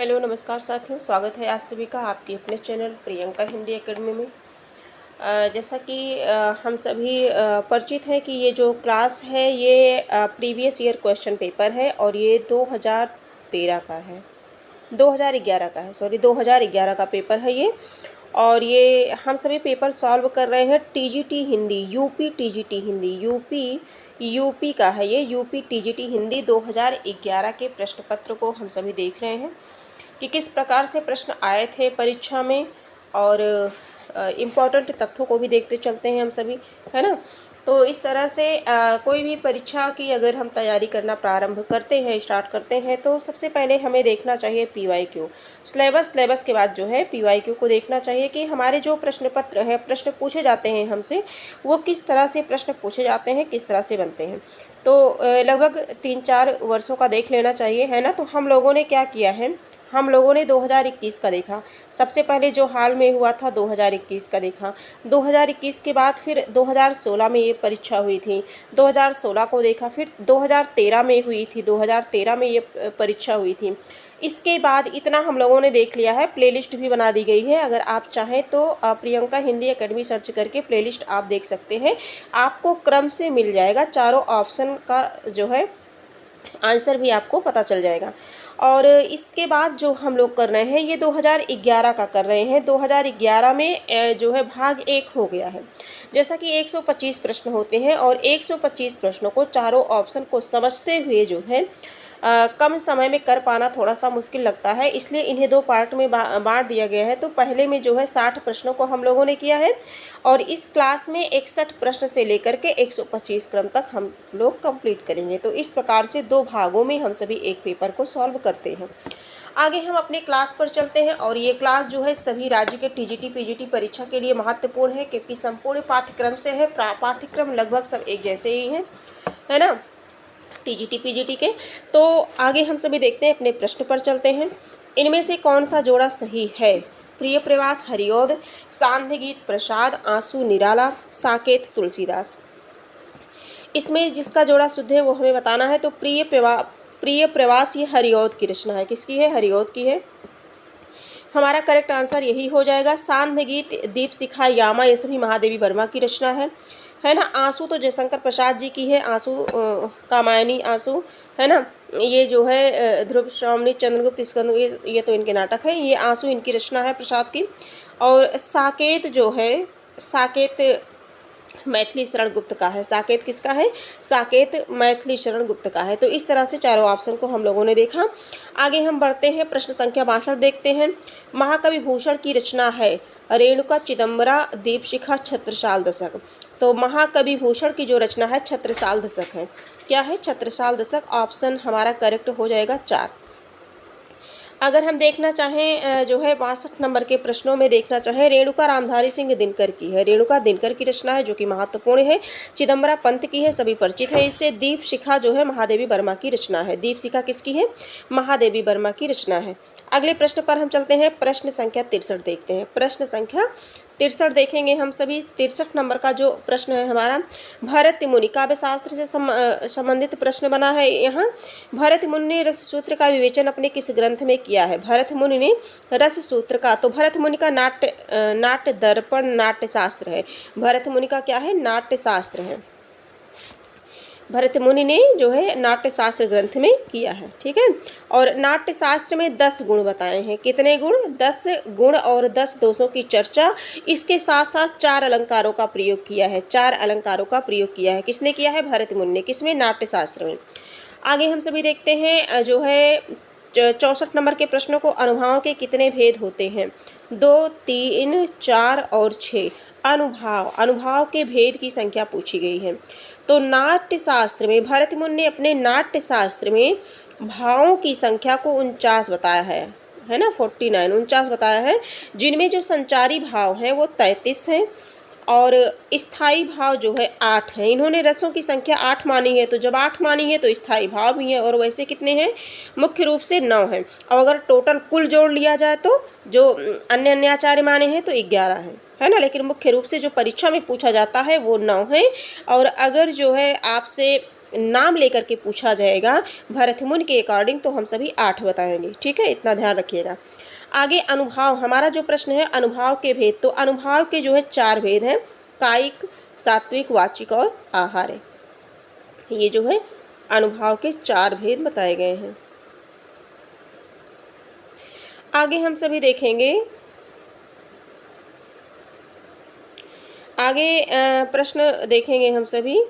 Hello नमस्कार साथियों, स्वागत है आप सभी का आपके अपने चैनल प्रियंका हिंदी एकेडमी में। जैसा कि हम सभी परिचित हैं कि ये जो क्लास है ये प्रीवियस ईयर क्वेश्चन पेपर है और ये 2013 का है, 2011 का है, सॉरी 2011 का पेपर है ये। और ये हम सभी पेपर सॉल्व कर रहे हैं TGT Hindi, UP TGT Hindi, UP का है ये, यूपी टीजीटी हिंदी 2011 के प्रश्न पत्र को हम सभी देख रहे हैं कि किस प्रकार से प्रश्न आए थे परीक्षा में, और इम्पॉर्टेंट तथ्यों को भी देखते चलते हैं हम सभी, है ना। तो इस तरह से कोई भी परीक्षा की अगर हम तैयारी करना प्रारंभ करते हैं, स्टार्ट करते हैं, तो सबसे पहले हमें देखना चाहिए पीवाईक्यू सिलेबस के बाद जो है पीवाईक्यू को देखना चाहिए कि हमारे जो प्रश्न पत्र है, प्रश्न पूछे जाते हैं हमसे, वो किस तरह से प्रश्न पूछे जाते हैं, किस तरह से बनते हैं। तो लगभग 3-4 वर्षों का देख लेना चाहिए, है ना। तो हम लोगों ने क्या किया है, हम लोगों ने 2021 का देखा। सबसे पहले जो हाल में हुआ था 2021 का देखा। 2021 के बाद फिर 2016 में ये परीक्षा हुई थी, 2016 को देखा। फिर 2013 में हुई थी, 2013 में ये परीक्षा हुई थी। इसके बाद इतना हम लोगों ने देख लिया है। प्लेलिस्ट भी बना दी गई है, अगर आप चाहें तो प्रियंका हिंदी एकेडमी सर्च करके प्लेलिस्ट आप देख सकते हैं। आपको क्रम से मिल जाएगा, चारों ऑप्शन का जो है आंसर भी आपको पता चल जाएगा। और इसके बाद जो हम लोग कर रहे हैं ये 2011 का कर रहे हैं। 2011 में जो है भाग 1 हो गया है। जैसा कि 125 प्रश्न होते हैं और 125 प्रश्नों को चारों ऑप्शन को समझते हुए जो है कम समय में कर पाना थोड़ा सा मुश्किल लगता है, इसलिए इन्हें 2 पार्ट में बांट दिया गया है। तो पहले में जो है 60 प्रश्नों को हम लोगों ने किया है और इस क्लास में 61 प्रश्न से लेकर के 125 क्रम तक हम लोग कंप्लीट करेंगे। तो इस प्रकार से 2 भागों में हम सभी एक पेपर को सॉल्व करते हैं। आगे हम अपने क्लास पर चलते हैं और ये क्लास जो है सभी राज्य के टीजीटी पीजीटी परीक्षा के लिए महत्वपूर्ण है, क्योंकि संपूर्ण पाठ्यक्रम से है। पाठ्यक्रम लगभग सब एक जैसे ही हैं, है ना, टीजीटी पीजीटी के। तो आगे हम सभी देखते हैं, अपने प्रश्न पर चलते हैं। इनमें से कौन सा जोड़ा सही है? प्रिय प्रवास हरिऔध, सांध्य गीत प्रसाद, आंसू निराला, साकेत तुलसीदास। इसमें जिसका जोड़ा शुद्ध है वो हमें बताना है। तो प्रिय प्रवास ये हरिऔध की रचना है। किसकी है? हरिऔध की है। हमारा करेक्ट आंसर यही हो जाएगा। सांध्य गीत, दीपशिखा, यामा, ये सभी महादेवी वर्मा की रचना है ना। आंसू तो जयशंकर प्रसाद जी की है, आंसू कामायनी आंसू, है ना। ये जो है ध्रुव श्रावणी, चंद्रगुप्त, स्कंद, ये तो इनके नाटक है। ये आंसू इनकी रचना है प्रसाद की। और साकेत जो है, साकेत मैथिली शरण गुप्त का है। साकेत किसका है? साकेत मैथिली शरण गुप्त का है। तो इस तरह से चारों ऑप्शन को हम लोगों ने देखा। आगे हम बढ़ते हैं, प्रश्न संख्या 62 देखते हैं। महाकवि भूषण की रचना है रेणुका, चिदंबरा, दीपशिखा, छत्रसाल दशक। तो महाकवि भूषण की जो रचना है छत्रसाल दशक है। क्या है? छत्रसाल दशक। ऑप्शन हमारा करेक्ट हो जाएगा 4। अगर हम देखना चाहें जो है 62 नंबर के प्रश्नों में देखना चाहें, रेणुका रामधारी सिंह दिनकर की है। रेणुका दिनकर की रचना है जो कि महत्वपूर्ण है। चिदंबरा पंत की है, सभी परिचित है इससे। दीपशिखा जो है महादेवी वर्मा की रचना है। दीपशिखा किसकी है? महादेवी वर्मा की रचना है। अगले प्रश्न पर हम चलते हैं, प्रश्न संख्या 63 देखते हैं। प्रश्न संख्या 63 देखेंगे हम सभी। 63 नंबर का जो प्रश्न है हमारा, भरत मुनि काव्य शास्त्र से संबंधित प्रश्न बना है यहाँ। भरत मुनि ने रस सूत्र का विवेचन अपने किस ग्रंथ में किया है? भरत मुनि ने रस सूत्र का, तो भरत मुनि का नाट्य दर्पण नाट्य शास्त्र है। भरत मुनि का क्या है? नाट्य शास्त्र है। भरत मुनि ने जो है नाट्य शास्त्र ग्रंथ में किया है, ठीक है। और नाट्य शास्त्र में 10 गुण बताए हैं। कितने गुण? 10 गुण और 10 दोषों की चर्चा। इसके साथ साथ 4 अलंकारों का प्रयोग किया है। 4 अलंकारों का प्रयोग किया है। किसने किया है? भरत मुनि ने। किसमें? नाट्य शास्त्र में। आगे हम सभी देखते हैं जो है 64 नंबर के प्रश्नों को, अनुभावों के कितने भेद होते हैं? 2, 3, 4 और 6। अनुभाव के भेद की संख्या पूछी गई है। तो नाट्य शास्त्र में भरत मुनि ने अपने नाट्य शास्त्र में भावों की संख्या को 49 बताया है ना, 49 49 बताया है, जिनमें जो संचारी भाव हैं वो 33 हैं और स्थायी भाव जो है 8 है। इन्होंने रसों की संख्या 8 मानी है। तो जब 8 मानी है तो स्थायी भाव भी है, और वैसे कितने हैं? मुख्य रूप से 9 हैं। और अगर टोटल कुल जोड़ लिया जाए तो जो अन्य आचार्य माने हैं तो 11 हैं, है ना। लेकिन मुख्य रूप से जो परीक्षा में पूछा जाता है वो 9 है। और अगर जो है आपसे नाम लेकर के पूछा जाएगा भरतमुनि के अकॉर्डिंग तो हम सभी 8 बताएंगे। ठीक है, इतना ध्यान रखिएगा। आगे अनुभाव, हमारा जो प्रश्न है अनुभाव के भेद, तो अनुभाव के जो है 4 भेद हैं, कायिक, सात्विक, वाचिक और आहार। ये जो है अनुभाव के 4 भेद बताए गए हैं। आगे हम सभी देखेंगे, आगे प्रश्न देखेंगे हम सभी।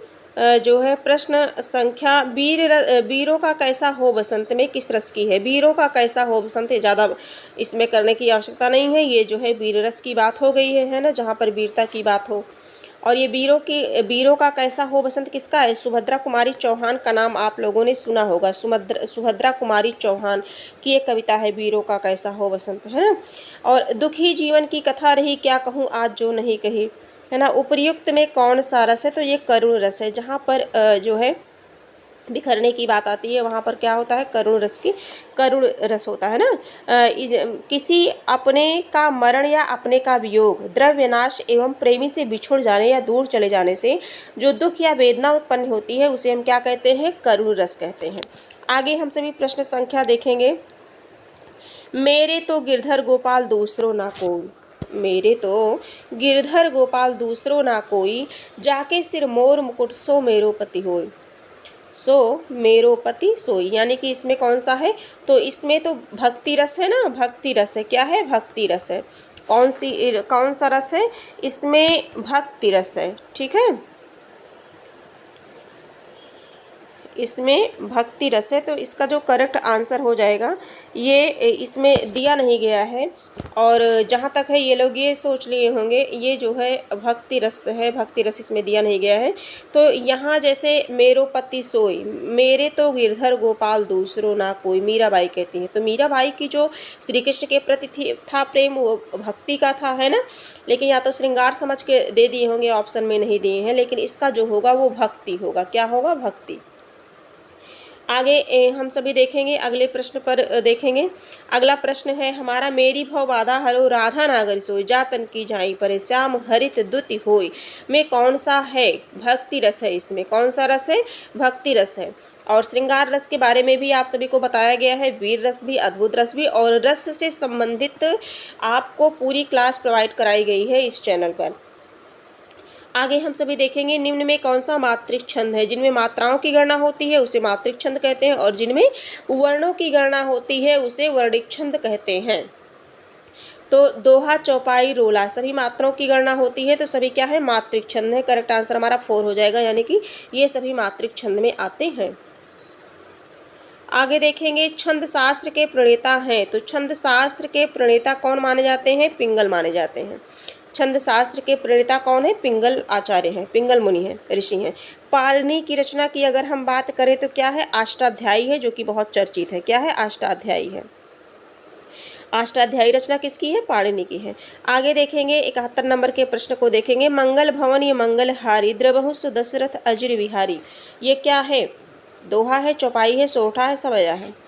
जो है प्रश्न संख्या वीरों का कैसा हो बसंत में किस रस की है। वीरों का कैसा हो बसंत, ज़्यादा इसमें करने की आवश्यकता नहीं है, ये जो है वीर रस की बात हो गई है ना, जहाँ पर वीरता की बात हो। और ये वीरों का कैसा हो बसंत किसका है, सुभद्रा कुमारी चौहान का नाम आप लोगों ने सुना होगा। सुभद्रा कुमारी चौहान की एक कविता है वीरों का कैसा हो बसंत, है ना। और दुखी जीवन की कथा रही क्या कहूँ आज जो नहीं कही, है ना। उपर्युक्त में कौन सा रस है, तो ये करुण रस है। जहाँ पर जो है बिखरने की बात आती है वहाँ पर क्या होता है, करुण रस होता है ना। किसी अपने का मरण या अपने का वियोग, द्रव्य नाश एवं प्रेमी से बिछुड़ जाने या दूर चले जाने से जो दुख या वेदना उत्पन्न होती है उसे हम क्या कहते हैं, करुण रस कहते हैं। आगे हम सभी प्रश्न संख्या देखेंगे। मेरे तो गिरधर गोपाल दूसरो ना कोई, मेरे तो गिरधर गोपाल दूसरो ना कोई, जाके सिर मोर मुकुट सो मेरो पति होय, सो मेरो पति सोई। यानी कि इसमें कौन सा है, तो इसमें तो भक्ति रस है ना, भक्ति रस है। क्या है, भक्ति रस है। कौन सा रस है, इसमें भक्ति रस है। ठीक है, इसमें भक्ति रस है, तो इसका जो करेक्ट आंसर हो जाएगा, ये इसमें दिया नहीं गया है। और जहाँ तक है ये लोग ये सोच लिए होंगे ये जो है भक्ति रस है, भक्ति रस इसमें दिया नहीं गया है। तो यहाँ जैसे मेरो पति सोई, मेरे तो गिरधर गोपाल दूसरो ना कोई, मीराबाई कहती हैं। तो मीराबाई की जो श्री कृष्ण के प्रति था प्रेम, वो भक्ति का था, है ना। लेकिन या तो श्रृंगार समझ के दे दिए होंगे, ऑप्शन में नहीं दिए हैं, लेकिन इसका जो होगा वो भक्ति होगा। क्या होगा, भक्ति। आगे हम सभी देखेंगे, अगले प्रश्न पर देखेंगे। अगला प्रश्न है हमारा, मेरी भव बाधा हरो राधा नागर सोई, जातन की जाई परे श्याम हरित दुति होई, में कौन सा है, भक्ति रस है। इसमें कौन सा रस है, भक्ति रस है। और श्रृंगार रस के बारे में भी आप सभी को बताया गया है, वीर रस भी, अद्भुत रस भी, और रस से संबंधित आपको पूरी क्लास प्रोवाइड कराई गई है इस चैनल पर। आगे हम सभी देखेंगे, निम्न में कौन सा मात्रिक छंद है। जिनमें मात्राओं की गणना होती है उसे मात्रिक छंद कहते हैं, और जिनमें वर्णों की गणना होती है उसे वर्णिक छंद कहते हैं। तो दोहा, चौपाई, रोला सभी मात्राओं की गणना होती है, तो सभी क्या है, मात्रिक छंद है। करेक्ट आंसर हमारा 4 हो जाएगा, यानी कि ये सभी मात्रिक छंद में आते हैं। आगे देखेंगे, छंद शास्त्र के प्रणेता हैं। तो छंद शास्त्र के प्रणेता कौन माने जाते हैं, पिंगल माने जाते हैं। छंद शास्त्र के प्रणेता कौन है, पिंगल आचार्य हैं, पिंगल मुनि हैं, ऋषि हैं। पाणिनि की रचना की अगर हम बात करें तो क्या है, अष्टाध्यायी है, जो कि बहुत चर्चित है। क्या है, अष्टाध्यायी है। अष्टाध्यायी रचना किसकी है, पाणिनि की है। आगे देखेंगे 71 नंबर के प्रश्न को देखेंगे, मंगल भवन ये मंगल हारी, द्रवहु सुदशरथ अजिर विहारी। ये क्या है, दोहा है, चौपाई है, सोठा है, सवैया है।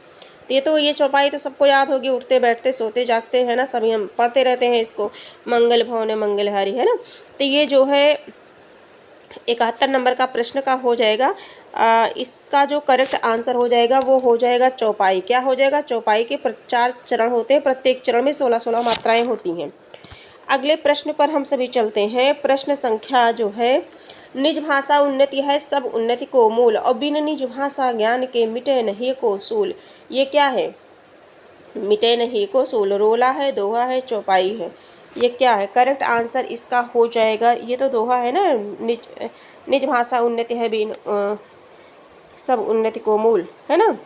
ये चौपाई तो सबको याद होगी, उठते बैठते सोते जागते, है ना, सभी हम पढ़ते रहते हैं इसको, मंगल भवन है मंगलहारी, है ना। तो ये जो है 71 नंबर का प्रश्न का हो जाएगा। इसका जो करेक्ट आंसर हो जाएगा वो हो जाएगा चौपाई। क्या हो जाएगा, चौपाई के 4 चरण होते हैं, प्रत्येक चरण में 16-16 मात्राएं होती हैं। अगले प्रश्न पर हम सभी चलते हैं। प्रश्न संख्या जो है, निज भाषा उन्नति है सब उन्नति को मूल, और बिन निज भाषा ज्ञान के मिटे नहीं को सूल। ये क्या है, मिटे नहीं को सूल। रोला है, दोहा है, चौपाई है। ये क्या है, करेक्ट आंसर इसका हो जाएगा, ये तो दोहा है ना, निज भाषा उन्नति है बिन सब उन्नति को मूल, है ना।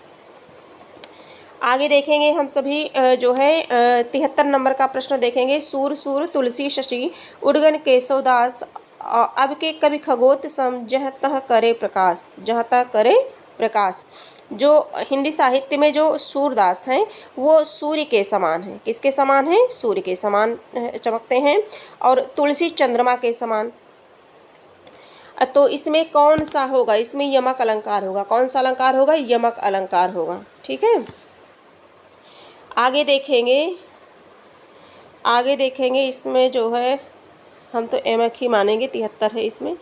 आगे देखेंगे हम सभी जो है 73 नंबर का प्रश्न देखेंगे, सूर सूर तुलसी शशि उड़गन केशवदास, अब के कवि खगोत सम जह तह करे प्रकाश, जह तह करे प्रकाश। जो हिंदी साहित्य में जो सूरदास हैं वो सूर्य के समान हैं। किसके समान हैं, सूर्य के समान चमकते हैं, और तुलसी चंद्रमा के समान। तो इसमें कौन सा होगा, इसमें यमक अलंकार होगा। कौन सा अलंकार होगा, यमक अलंकार होगा। ठीक है, आगे देखेंगे इसमें जो है हम तो यमक ही मानेंगे, 73 है इसमें।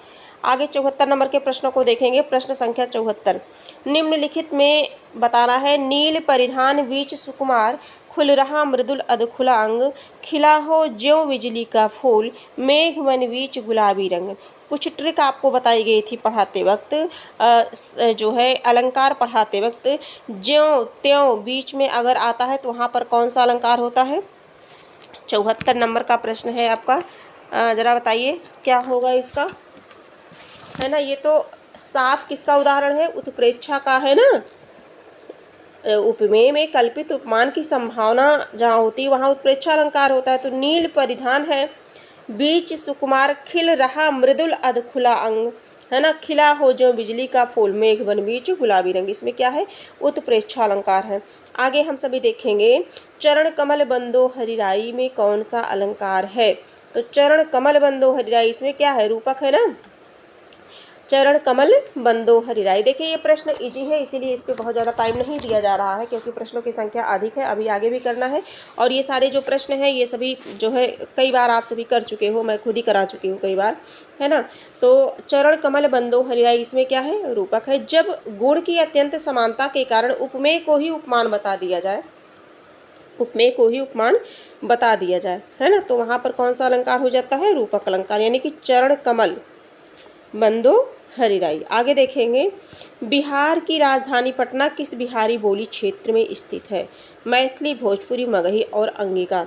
आगे 74 नंबर के प्रश्नों को देखेंगे। प्रश्न संख्या 74, निम्नलिखित में बताना है, नील परिधान बीच सुकुमार, खुल रहा मृदुल अधखुला अंग, खिला हो ज्यों बिजली का फूल, मेघ मन बीच गुलाबी रंग। कुछ ट्रिक आपको बताई गई थी पढ़ाते वक्त, जो है अलंकार पढ़ाते वक्त, ज्यों त्यों बीच में अगर आता है तो वहाँ पर कौन सा अलंकार होता है। 74 नंबर का प्रश्न है आपका, ज़रा बताइए क्या होगा इसका, है ना। ये तो साफ किसका उदाहरण है, उत्प्रेक्षा का, है ना। उपमेय में कल्पित उपमान की संभावना जहाँ होती है वहाँ उत्प्रेक्षा अलंकार होता है। तो नील परिधान है, बीच सुकुमार, खिल रहा मृदुल अधखुला अंग, है ना, खिला हो जो बिजली का फूल, मेघ बन बीच गुलाबी रंग, इसमें क्या है, उत्प्रेक्षा अलंकार है। आगे हम सभी देखेंगे, चरण कमल बंदो हरिराई में कौन सा अलंकार है। तो चरण कमल बंदो हरिराई, इसमें क्या है, रूपक है ना, चरण कमल बंदो हरिराई। देखिए ये प्रश्न इजी है, इसीलिए इस पे बहुत ज़्यादा टाइम नहीं दिया जा रहा है, क्योंकि प्रश्नों की संख्या अधिक है, अभी आगे भी करना है। और ये सारे जो प्रश्न हैं ये सभी जो है कई बार आप सभी कर चुके हो, मैं खुद ही करा चुकी हूँ कई बार, है ना। तो चरण कमल बंदो हरिराई, इसमें क्या है, रूपक है। जब गुण की अत्यंत समानता के कारण उपमेय को ही उपमान बता दिया जाए, उपमेय को ही उपमान बता दिया जाए, है ना, तो वहाँ पर कौन सा अलंकार हो जाता है, रूपक अलंकार, यानी कि चरण कमल बंदो हरिराई। आगे देखेंगे, बिहार की राजधानी पटना किस बिहारी बोली क्षेत्र में स्थित है। मैथिली, भोजपुरी, मगही और अंगिका,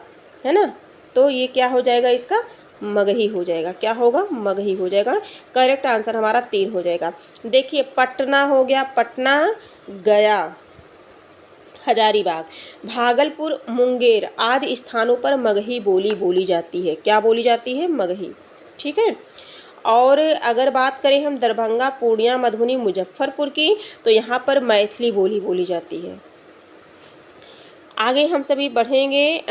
है ना। तो ये क्या हो जाएगा, इसका मगही हो जाएगा। क्या होगा, मगही हो जाएगा। करेक्ट आंसर हमारा 3 हो जाएगा। देखिए पटना हो गया, पटना, गया, हजारीबाग, भागलपुर, मुंगेर आदि स्थानों पर मगही बोली बोली जाती है। क्या बोली जाती है, मगही, ठीक है। और अगर बात करें हम दरभंगा, पूर्णिया, मधुबनी, मुजफ्फरपुर की, तो यहाँ पर मैथिली बोली बोली जाती है। आगे हम सभी बढ़ेंगे,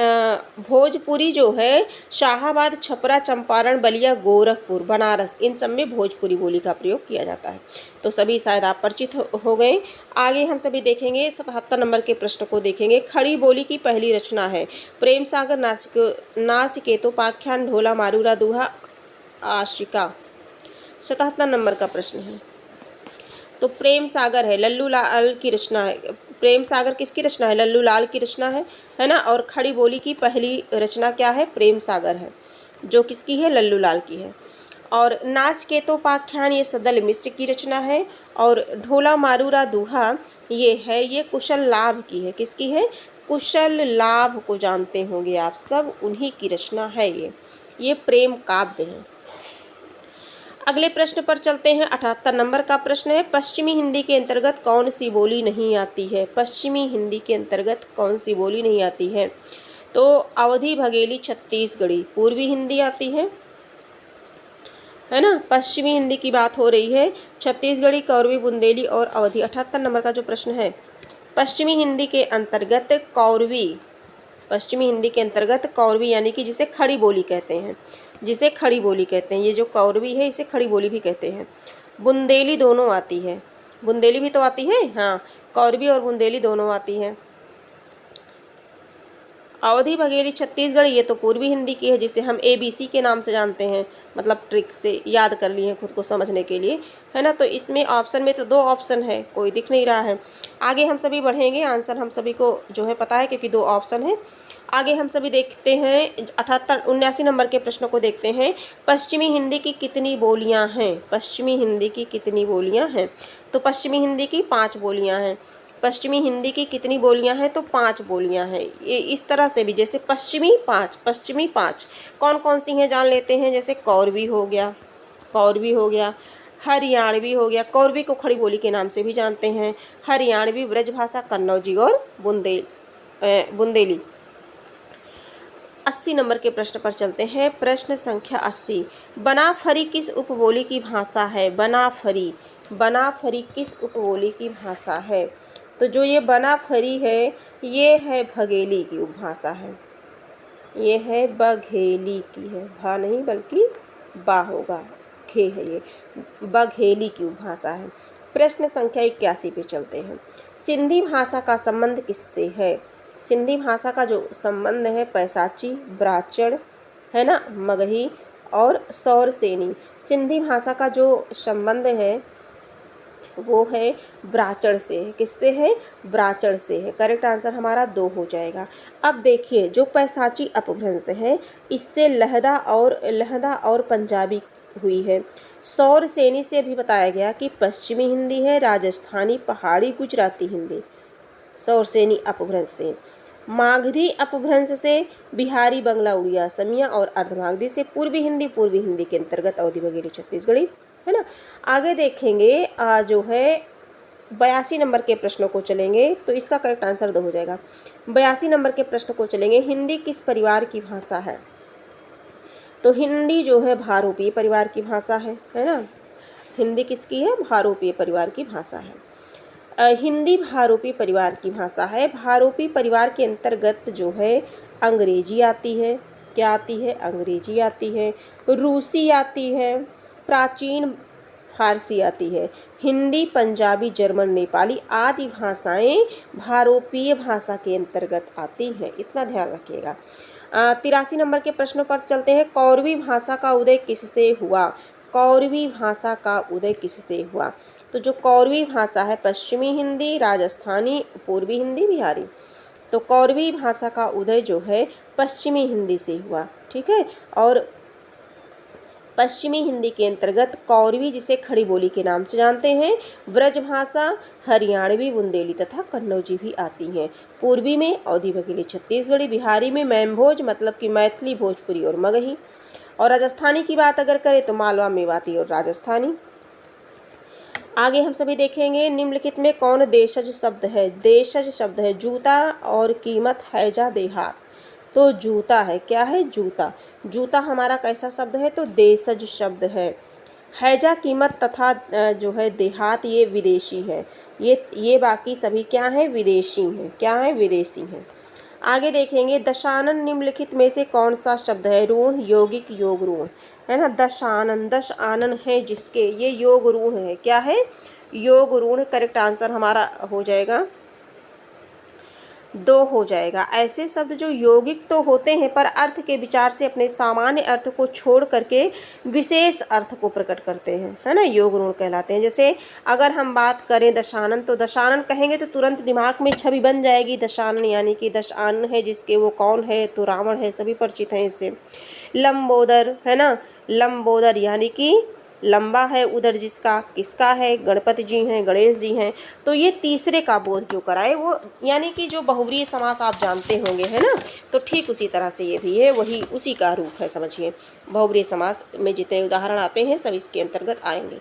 भोजपुरी जो है शाहाबाद, छपरा, चंपारण, बलिया, गोरखपुर, बनारस, इन सब में भोजपुरी बोली का प्रयोग किया जाता है। तो सभी शायद आप परिचित हो गए। आगे हम सभी देखेंगे 77 नंबर के प्रश्न को देखेंगे। खड़ी बोली की पहली रचना है प्रेम सागर, नासिकेतोपाख्यान, ढोला मारूरा, दोहा, आशिका। 77 नंबर का प्रश्न है। तो प्रेम सागर है, लल्लू लाल की रचना है। प्रेम सागर किसकी रचना है, लल्लू लाल की रचना है ना। और खड़ी बोली की पहली रचना क्या है, प्रेम सागर है, जो किसकी है, लल्लू लाल की है। और नाचकेतोपाख्यान ये सदल मिश्र की रचना है। और ढोला मारूरा दोहा ये कुशल लाभ की है। किसकी है, कुशल लाभ को जानते होंगे आप सब, उन्हीं की रचना है ये प्रेम काव्य है। अगले प्रश्न पर चलते हैं। 78 नंबर का प्रश्न है, पश्चिमी हिंदी के अंतर्गत कौन सी बोली नहीं आती है। पश्चिमी हिंदी के अंतर्गत कौन सी बोली नहीं आती है। तो अवधी, बघेली, छत्तीसगढ़ी। पूर्वी हिंदी आती है ना, पश्चिमी हिंदी की बात हो रही है। छत्तीसगढ़ी, कौरवी, बुंदेली और अवधी। 78 नंबर का जो प्रश्न है, पश्चिमी हिंदी के अंतर्गत कौरवी, पश्चिमी हिंदी के अंतर्गत कौरवी यानी कि जिसे खड़ी बोली कहते हैं, जिसे खड़ी बोली कहते हैं, ये जो कौरवी है इसे खड़ी बोली भी कहते हैं। बुंदेली दोनों आती है, बुंदेली भी तो आती है, हाँ, कौरवी और बुंदेली दोनों आती है। अवधी, बघेली, छत्तीसगढ़ ये तो पूर्वी हिंदी की है, जिसे हम ABC के नाम से जानते हैं, मतलब ट्रिक से याद कर लिए हैं खुद को समझने के लिए, है ना। तो इसमें ऑप्शन में तो 2 ऑप्शन है, कोई दिख नहीं रहा है। आगे हम सभी बढ़ेंगे, आंसर हम सभी को जो है पता है क्योंकि 2 ऑप्शन है। आगे हम सभी देखते हैं 79 नंबर के प्रश्नों को देखते हैं। पश्चिमी हिंदी की कितनी बोलियाँ हैं, पश्चिमी हिंदी की कितनी बोलियाँ हैं। तो पश्चिमी हिंदी की 5 बोलियाँ हैं। पश्चिमी हिंदी की कितनी बोलियां हैं, तो 5 बोलियां हैं। ये इस तरह से भी, जैसे पश्चिमी 5 कौन कौन सी हैं जान लेते हैं। जैसे कौरवी हो गया, कौरवी हो गया, हरियाणवी हो गया, कौरवी को खड़ी बोली के नाम से भी जानते हैं, हरियाणवी, ब्रजभाषा, कन्नौजी और बुंदेली। 80 नंबर के प्रश्न पर चलते हैं। प्रश्न संख्या 80, बनाफरी किस उपबोली की भाषा है। बनाफरी, बनाफरी किस उपबोली की भाषा है। तो जो ये बनाफरी है ये है बघेली की उपभाषा है, ये है बघेली की है, भा नहीं बल्कि बा होगा, खे है, ये बघेली की उपभाषा है। प्रश्न संख्या 81 पे चलते हैं। सिंधी भाषा का संबंध किससे है। सिंधी भाषा का जो संबंध है पैसाची, ब्राचड़, है ना, मगही और सौर सेनी। सिंधी भाषा का जो संबंध है वो है ब्राचड़ से है। किससे है? ब्राचड़ से है। करेक्ट आंसर हमारा 2 हो जाएगा। अब देखिए जो पैसाची अपभ्रंश है इससे लहदा और पंजाबी हुई है। सौर सेनी से भी बताया गया कि पश्चिमी हिंदी है, राजस्थानी, पहाड़ी, गुजराती हिंदी। सौर सेनी अपभ्रंश से। मागधी अपभ्रंश से बिहारी, बंगला, उड़िया, असमिया और अर्धमागधी से पूर्वी हिंदी के अंतर्गत अवधी, बघेली, छत्तीसगढ़ी, है ना। आगे देखेंगे जो है 82 नंबर के प्रश्नों को चलेंगे तो इसका करेक्ट आंसर 2 हो जाएगा। 82 नंबर के प्रश्न को चलेंगे। हिंदी किस परिवार की भाषा है? तो हिंदी जो है भारोपीय परिवार की भाषा है ना। हिंदी किसकी है? भारोपीय परिवार की भाषा है। हिंदी भारोपी परिवार की भाषा है। भारोपी परिवार के अंतर्गत जो है अंग्रेजी आती है। क्या आती है? अंग्रेजी आती है, रूसी आती है, प्राचीन फारसी आती है। हिंदी, पंजाबी, जर्मन, नेपाली आदि भाषाएं भारोपीय भाषा के अंतर्गत आती हैं। इतना ध्यान रखिएगा। 83 नंबर के प्रश्नों पर चलते हैं। कौरवी भाषा का उदय किससे हुआ? कौरवी भाषा का उदय किससे हुआ? तो जो कौरवी भाषा है पश्चिमी हिंदी, राजस्थानी, पूर्वी हिंदी, बिहारी। तो कौरवी भाषा का उदय जो है पश्चिमी हिंदी से हुआ। ठीक है। और पश्चिमी हिंदी के अंतर्गत कौरवी, जिसे खड़ी बोली के नाम से जानते हैं, ब्रजभाषा, हरियाणवी, बुंदेली तथा कन्नौजी भी आती हैं। पूर्वी में अवधी, बघेली, छत्तीसगढ़ी, बिहारी में मैमभोज मतलब कि मैथिली, भोजपुरी और मगही। और राजस्थानी की बात अगर करें तो मालवा, मेवाती और राजस्थानी। आगे हम सभी देखेंगे निम्नलिखित में कौन देशज शब्द है? देशज शब्द है जूता और कीमत, हैजा, देहात। तो जूता है। क्या है? जूता। जूता हमारा कैसा शब्द है? तो देशज शब्द है। हैजा, कीमत तथा जो है देहात ये विदेशी है। ये बाकी सभी क्या हैं? विदेशी हैं। क्या है? विदेशी हैं। आगे देखेंगे दशानन निम्नलिखित में से कौन सा शब्द है? ऋण, यौगिक, योग ऋण, है ना। दशानन, दश आनन है जिसके, ये योग ऋण है। क्या है? योग ऋण। करेक्ट आंसर हमारा हो जाएगा 2 हो जाएगा। ऐसे शब्द जो यौगिक तो होते हैं पर अर्थ के विचार से अपने सामान्य अर्थ को छोड़ करके विशेष अर्थ को प्रकट करते हैं, है ना, योग ऋण कहलाते हैं। जैसे अगर हम बात करें दशानन, तो दशानन कहेंगे तो तुरंत दिमाग में छवि बन जाएगी। दशानन यानी कि दशानन है जिसके, वो कौन है? तो रावण है। सभी परिचित हैं इससे। लंबोदर, है ना। लंबोदर यानी कि लंबा है उधर जिसका, किसका है? गणपति जी हैं, गणेश जी हैं। तो ये तीसरे का बोध जो कराए वो, यानी कि जो बहुव्रीहि समास आप जानते होंगे, है ना। तो ठीक उसी तरह से ये भी है, वही उसी का रूप है समझिए। बहुव्रीहि समास में जितने उदाहरण आते हैं सब इसके अंतर्गत आएंगे।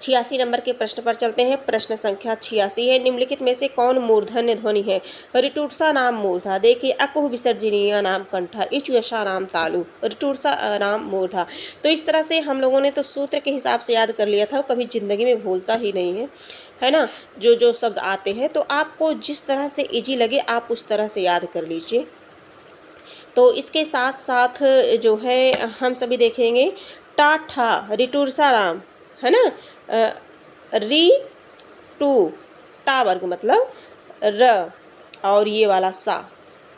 86 नंबर के प्रश्न पर चलते हैं। प्रश्न संख्या 86 है। निम्नलिखित में से कौन मूर्धन्य ध्वनि है? ऋटुरसा नाम मूर्धा। देखिए अकुह विसर्जनीय नाम कंठा, इचुयशा नाम तालु, ऋटुरसा नाम मूर्धा। तो इस तरह से हम लोगों ने तो सूत्र के हिसाब से याद कर लिया था, कभी जिंदगी में भूलता ही नहीं है ना। जो शब्द आते हैं तो आपको जिस तरह से इजी लगे आप उस तरह से याद कर लीजिए। तो इसके साथ साथ जो है हम सभी देखेंगे टाठा, ऋटुरसा राम, है ना। री टू, टा वर्ग मतलब र, और ये वाला सा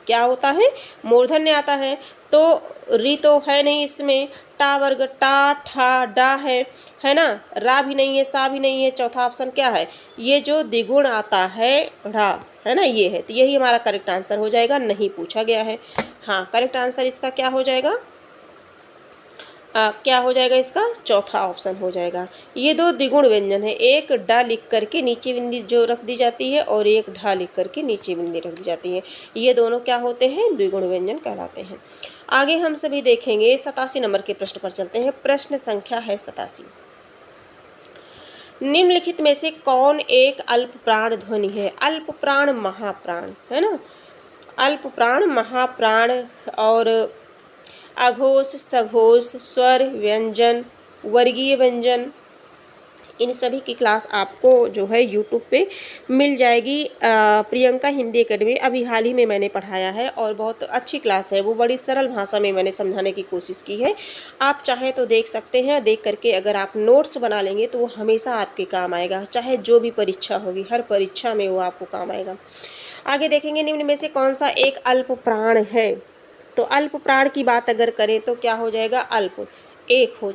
क्या होता है? मूर्धन्य आता है। तो री तो है नहीं इसमें, टा वर्ग टा, ठा, डा है ना। रा भी नहीं है, सा भी नहीं है। चौथा ऑप्शन क्या है? ये जो द्विगुण आता है ढ़ा, है ना, ये है। तो यही हमारा करेक्ट आंसर हो जाएगा, नहीं पूछा गया है। हाँ, करेक्ट आंसर इसका क्या हो जाएगा? क्या हो जाएगा इसका? चौथा ऑप्शन हो जाएगा। ये 2 द्विगुण व्यंजन है, एक डा लिख करके नीचे बिंदी जो रख दी जाती है और एक ढा लिख करके नीचे बिंदी रख दी जाती है। ये दोनों क्या होते हैं? द्विगुण व्यंजन कहलाते हैं। आगे हम सभी देखेंगे 87 नंबर के प्रश्न पर चलते हैं। प्रश्न संख्या है 87। निम्नलिखित में से कौन एक अल्प प्राण ध्वनि है? अल्प प्राण, महाप्राण, है ना। अल्प प्राण, महाप्राण और अघोष, सघोष, स्वर, व्यंजन, वर्गीय व्यंजन, इन सभी की क्लास आपको जो है यूट्यूब पे मिल जाएगी। प्रियंका हिंदी एकेडमी अभी हाल ही में मैंने पढ़ाया है और बहुत अच्छी क्लास है, वो बड़ी सरल भाषा में मैंने समझाने की कोशिश की है। आप चाहें तो देख सकते हैं, देख करके अगर आप नोट्स बना लेंगे तो वो हमेशा आपके काम आएगा, चाहे जो भी परीक्षा होगी, हर परीक्षा में वो आपको काम आएगा। आगे देखेंगे निम्न में से कौन सा एक अल्प प्राण है? तो अल्प प्राण की बात अगर करें तो क्या हो जाएगा, अल्प, एक हो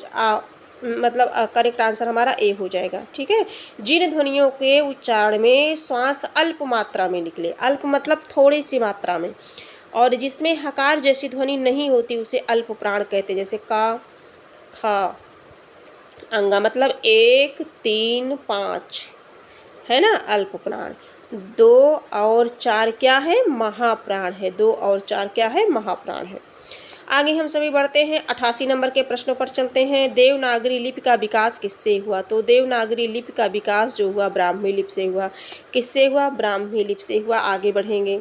मतलब करेक्ट आंसर हमारा ए हो जाएगा। ठीक है, जिन ध्वनियों के उच्चारण में श्वास अल्प मात्रा में निकले, अल्प मतलब थोड़ी सी मात्रा में, और जिसमें हकार जैसी ध्वनि नहीं होती उसे अल्प प्राण कहते हैं। जैसे का, खा, अंगा मतलब 1 3 5 है ना, अल्प प्राण। 2 और 4 क्या है, महाप्राण है। 2 और 4 क्या है, महाप्राण है। आगे हम सभी बढ़ते हैं, 88 नंबर के प्रश्नों पर चलते हैं। देवनागरी लिपि का विकास किससे हुआ? तो देवनागरी लिपि का विकास जो हुआ ब्राह्मी लिपि से हुआ। किससे हुआ? ब्राह्मी लिपि से हुआ। आगे बढ़ेंगे,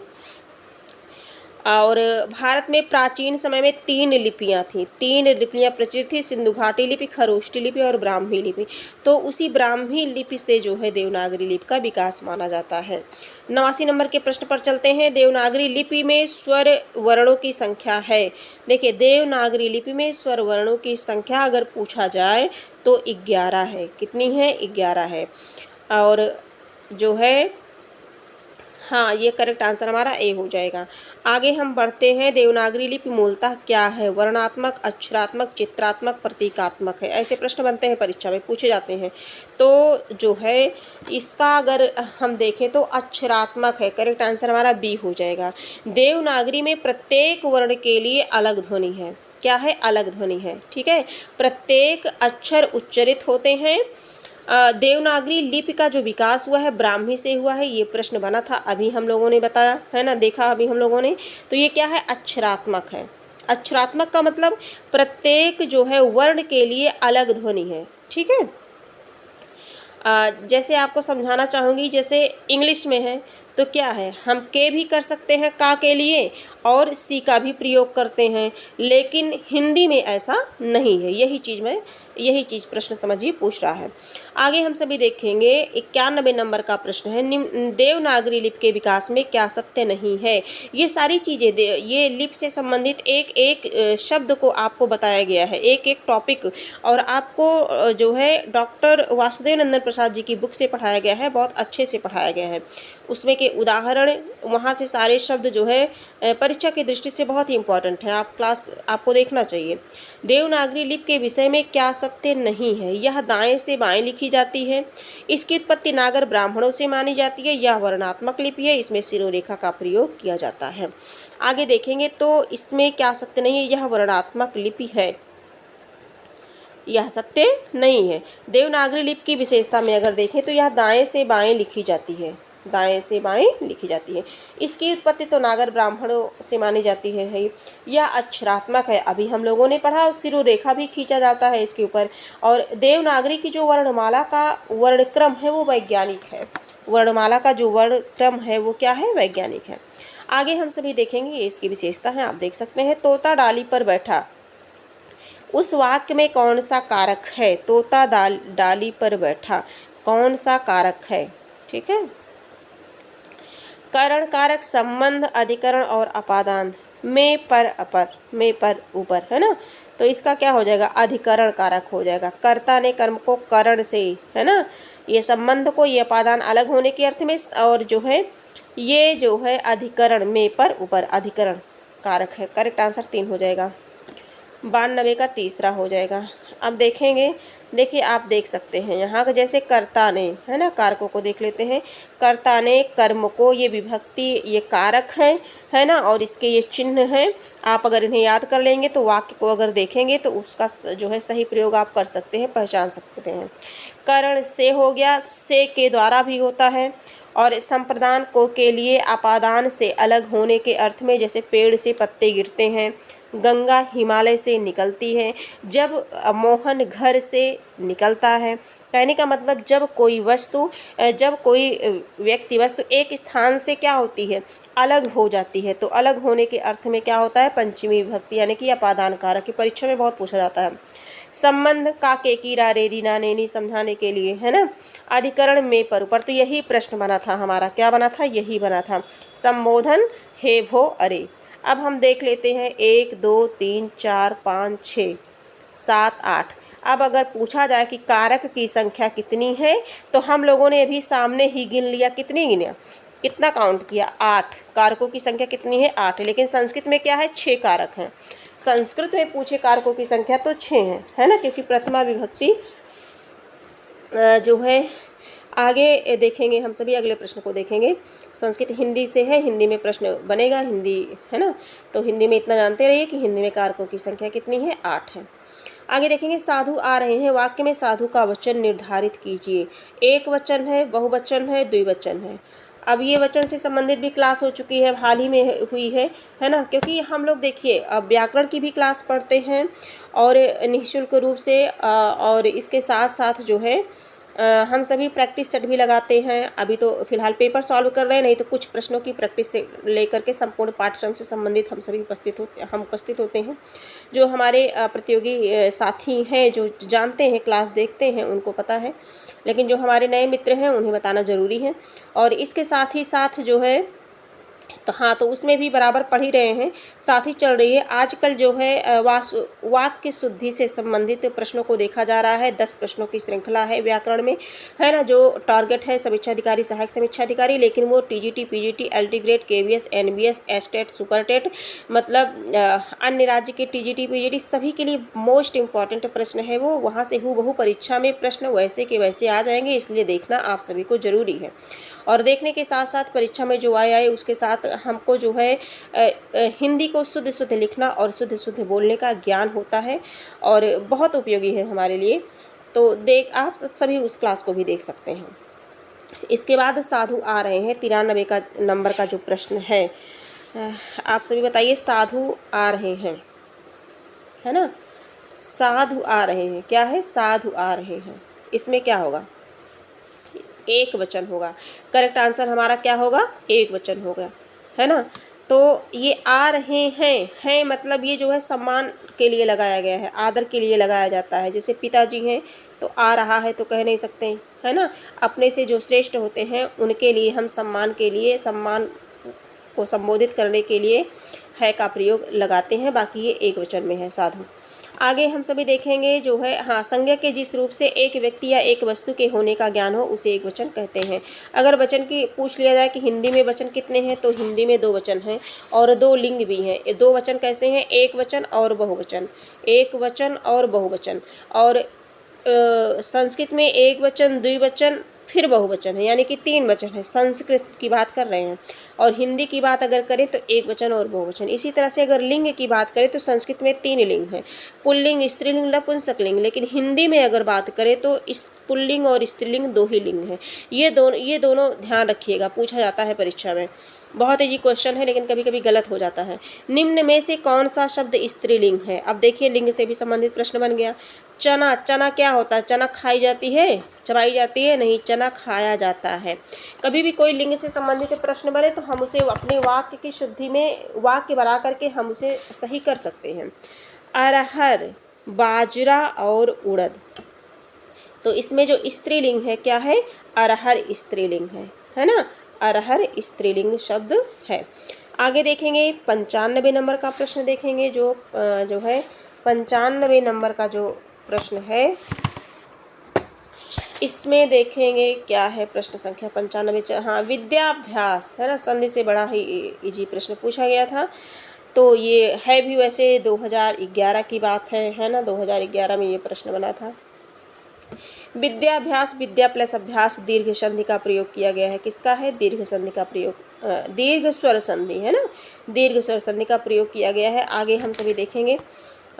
और भारत में प्राचीन समय में 3 लिपियां थीं। 3 लिपियां प्रचलित थी, सिंधु घाटी लिपि, खरोष्ठी लिपि और ब्राह्मी लिपि। तो उसी ब्राह्मी लिपि से जो है देवनागरी लिपि का विकास माना जाता है। 89 नंबर के प्रश्न पर चलते हैं। देवनागरी लिपि में स्वर वर्णों की संख्या है। देखिए, देवनागरी लिपि में स्वर वर्णों की संख्या अगर पूछा जाए तो 11 है। कितनी है? 11 है। और जो है, हाँ, ये करेक्ट आंसर हमारा ए हो जाएगा। आगे हम बढ़ते हैं। देवनागरी लिपि मूलतः क्या है? वर्णात्मक, अक्षरात्मक, चित्रात्मक, प्रतीकात्मक है। ऐसे प्रश्न बनते हैं, परीक्षा में पूछे जाते हैं। तो जो है इसका अगर हम देखें तो अक्षरात्मक है। करेक्ट आंसर हमारा बी हो जाएगा। देवनागरी में प्रत्येक वर्ण के लिए अलग ध्वनि है। क्या है? अलग ध्वनि है। ठीक है, प्रत्येक अक्षर उच्चरित होते हैं। देवनागरी लिपि का जो विकास हुआ है ब्राह्मी से हुआ है। ये प्रश्न बना था, अभी हम लोगों ने बताया है ना, देखा अभी हम लोगों ने। तो ये क्या है? अक्षरात्मक है। अक्षरात्मक का मतलब प्रत्येक जो है वर्ण के लिए अलग ध्वनि है। ठीक है, जैसे आपको समझाना चाहूँगी, जैसे इंग्लिश में है तो क्या है, हम के भी कर सकते हैं का के लिए, और सी का भी प्रयोग करते हैं, लेकिन हिंदी में ऐसा नहीं है। यही चीज़ प्रश्न समझिए पूछ रहा है। आगे हम सभी देखेंगे, 91 नंबर का प्रश्न है। देवनागरी लिपि के विकास में क्या सत्य नहीं है? ये सारी चीज़ें ये लिपि से संबंधित एक एक शब्द को आपको बताया गया है, एक एक टॉपिक, और आपको जो है डॉक्टर वासुदेव नंदन प्रसाद जी की बुक से पढ़ाया गया है, बहुत अच्छे से पढ़ाया गया है। उसमें के उदाहरण, वहाँ से सारे शब्द जो है परीक्षा की दृष्टि से बहुत ही इम्पोर्टेंट है। आपको देखना चाहिए। देवनागरी लिपि के विषय में क्या सत्य नहीं है? यह दाएं से बाएं लिखी जाती है। इसकी उत्पत्ति नागर ब्राह्मणों से मानी जाती है। यह वर्णात्मक लिपि है। इसमें सिरोरेखा का प्रयोग किया जाता है। आगे देखेंगे तो इसमें क्या सत्य नहीं है? यह वर्णात्मक लिपि है। यह सत्य नहीं है। देवनागरी लिपि की विशेषता में अगर देखें तो यह दाएं से बाएं लिखी जाती है। दाएं से बाएं लिखी जाती है। इसकी उत्पत्ति तो नागर ब्राह्मणों से मानी जाती है। यह अक्षरात्मक है, अभी हम लोगों ने पढ़ा। सिरोरेखा भी खींचा जाता है इसके ऊपर। और देवनागरी की जो वर्णमाला का वर्णक्रम है वो वैज्ञानिक है। वर्णमाला का जो वर्णक्रम है वो क्या है? वैज्ञानिक है। आगे हम सभी देखेंगे, ये इसकी विशेषता है, आप देख सकते हैं। तोता डाली पर बैठा, उस वाक्य में कौन सा कारक है? तोता डाली पर बैठा, कौन सा कारक है? ठीक है, करण कारक, संबंध, अधिकरण और अपादान। में पर अपर, में पर ऊपर, है ना। तो इसका क्या हो जाएगा? अधिकरण कारक हो जाएगा। कर्ता ने कर्म को करण से, है ना, ये संबंध को, ये अपादान अलग होने के अर्थ में, और जो है ये जो है अधिकरण, में पर ऊपर अधिकरण कारक है। करेक्ट आंसर 3 हो जाएगा। 92 का तीसरा हो जाएगा। अब देखेंगे, देखिए आप देख सकते हैं यहाँ का, जैसे कर्ता ने, है ना, कारकों को देख लेते हैं। कर्ता ने कर्म को, ये विभक्ति, ये कारक है ना, और इसके ये चिन्ह हैं। आप अगर इन्हें याद कर लेंगे तो वाक्य को अगर देखेंगे तो उसका जो है सही प्रयोग आप कर सकते हैं, पहचान सकते हैं। करण से हो गया, से के द्वारा भी होता है। और संप्रदान को के लिए अपादान से अलग होने के अर्थ में, जैसे पेड़ से पत्ते गिरते हैं, गंगा हिमालय से निकलती है, जब मोहन घर से निकलता है। कहने का मतलब जब कोई व्यक्ति वस्तु एक स्थान से क्या होती है? अलग हो जाती है। तो अलग होने के अर्थ में क्या होता है? पंचमी विभक्ति, यानी कि अपादान कारक, की परीक्षा में बहुत पूछा जाता है। संबंध का के की रा रे री ना नैनी समझाने के लिए, है ना। अधिकरण में पर ऊपर, तो यही प्रश्न बना था हमारा। क्या बना था? यही बना था। संबोधन हे भो अरे। अब हम देख लेते हैं 1 2 3 4 5 6 7 8। अब अगर पूछा जाए कि कारक की संख्या कितनी है, तो हम लोगों ने अभी सामने ही गिन लिया। कितनी गिना? कितना काउंट किया, 8। कारकों की संख्या कितनी है, 8 है। लेकिन संस्कृत में क्या है, 6 कारक हैं। संस्कृत में पूछे कारकों की संख्या तो 6 है ना, क्योंकि प्रथमा विभक्ति जो है। आगे देखेंगे हम सभी, अगले प्रश्न को देखेंगे। संस्कृत हिंदी से है, हिंदी में प्रश्न बनेगा, हिंदी है ना, तो हिंदी में इतना जानते रहिए कि हिंदी में कारकों की संख्या कितनी है, 8 है। आगे देखेंगे, साधु आ रहे हैं, वाक्य में साधु का वचन निर्धारित कीजिए। एक वचन है, बहुवचन है, द्विवचन है। अब ये वचन से संबंधित भी क्लास हो चुकी है, हाल ही में हुई है ना, क्योंकि हम लोग देखिए अब व्याकरण की भी क्लास पढ़ते हैं और निःशुल्क रूप से और इसके साथ साथ जो है हम सभी प्रैक्टिस सेट भी लगाते हैं। अभी तो फिलहाल पेपर सॉल्व कर रहे हैं, नहीं तो कुछ प्रश्नों की प्रैक्टिस से लेकर के संपूर्ण पाठ्यक्रम से संबंधित हम सभी उपस्थित होते हैं। जो हमारे प्रतियोगी साथी हैं, जो जानते हैं, क्लास देखते हैं, उनको पता है, लेकिन जो हमारे नए मित्र हैं उन्हें बताना ज़रूरी है। और इसके साथ ही साथ जो है तो हाँ, तो उसमें भी बराबर पढ़ ही रहे हैं, साथ ही चल रही है। आजकल जो है वाक्य शुद्धि से संबंधित प्रश्नों को देखा जा रहा है। 10 प्रश्नों की श्रृंखला है व्याकरण में, है ना, जो टारगेट है समीक्षा अधिकारी, सहायक समीक्षा अधिकारी, लेकिन वो TGT, PGT, LT grade, KVS, NBS, estate, Super TET, मतलब अन्य राज्य के टीजीटी, पीजीटी सभी के लिए मोस्ट इंपॉर्टेंट प्रश्न है वो। वहाँ से हूबहू परीक्षा में प्रश्न वैसे के वैसे आ जाएंगे, इसलिए देखना आप सभी को ज़रूरी है। और देखने के साथ साथ परीक्षा में जो आए उसके साथ हमको जो है हिंदी को शुद्ध शुद्ध लिखना और शुद्ध शुद्ध बोलने का ज्ञान होता है और बहुत उपयोगी है हमारे लिए। तो आप सभी उस क्लास को भी देख सकते हैं। इसके बाद साधु आ रहे हैं, 93 का नंबर का जो प्रश्न है, आप सभी बताइए, साधु आ रहे हैं, है ना, साधु आ रहे हैं, क्या है, साधु आ रहे हैं, इसमें क्या होगा, एक वचन होगा। करेक्ट आंसर हमारा क्या होगा, एक वचन होगा, है ना। तो ये आ रहे हैं मतलब ये जो है सम्मान के लिए लगाया गया है, आदर के लिए लगाया जाता है। जैसे पिताजी हैं तो आ रहा है तो कह नहीं सकते, है ना। अपने से जो श्रेष्ठ होते हैं उनके लिए हम सम्मान के लिए, सम्मान को संबोधित करने के लिए है का प्रयोग लगाते हैं। बाकी ये एक वचन में है साधु। आगे हम सभी देखेंगे जो है, हाँ, संज्ञा के जिस रूप से एक व्यक्ति या एक वस्तु के होने का ज्ञान हो उसे एक वचन कहते हैं। अगर वचन की पूछ लिया जाए कि हिंदी में वचन कितने हैं, तो हिंदी में 2 वचन हैं और 2 लिंग भी हैं। ये 2 वचन कैसे हैं, एक वचन और बहुवचन, एक वचन और बहुवचन। और संस्कृत में एक वचन, द्विवचन, फिर बहुवचन है, यानी कि 3 वचन है। संस्कृत की बात कर रहे हैं। और हिंदी की बात अगर करें तो एक वचन और बहुवचन। इसी तरह से अगर लिंग की बात करें तो संस्कृत में 3 लिंग हैं, पुल्लिंग, स्त्रीलिंग, नपुंसकलिंग। लेकिन हिंदी में अगर बात करें तो इस पुल्लिंग और स्त्रीलिंग 2 ही लिंग हैं। ये दोनों ध्यान रखिएगा, पूछा जाता है परीक्षा में। बहुत इजी क्वेश्चन है, लेकिन कभी कभी गलत हो जाता है। निम्न में से कौन सा शब्द स्त्रीलिंग है। अब देखिए, लिंग से भी संबंधित प्रश्न बन गया। चना, चना क्या होता है, चना खाई जाती है, चबाई जाती है, नहीं, चना खाया जाता है। कभी भी कोई लिंग से संबंधित प्रश्न बने तो हम उसे अपने वाक्य की शुद्धि में वाक्य बना करके हम उसे सही कर सकते हैं। अरहर, बाजरा और उड़द, तो इसमें जो स्त्रीलिंग है क्या है, अरहर स्त्रीलिंग है ना, अरहर स्त्रीलिंग शब्द है। आगे देखेंगे 95 नंबर का प्रश्न देखेंगे, जो है 95 नंबर का जो प्रश्न है, इसमें देखेंगे क्या है प्रश्न संख्या 95। हाँ, विद्याभ्यास, है ना, संधि से बड़ा ही इजी प्रश्न पूछा गया था। तो ये है भी वैसे 2011 की बात है ना, 2011 में ये प्रश्न बना था। विद्याभ्यास, विद्या प्लस अभ्यास, दीर्घ संधि का प्रयोग किया गया है। किसका है, दीर्घ संधि का प्रयोग, दीर्घ स्वर संधि, है ना, दीर्घ स्वर संधि का प्रयोग किया गया है। आगे हम सभी देखेंगे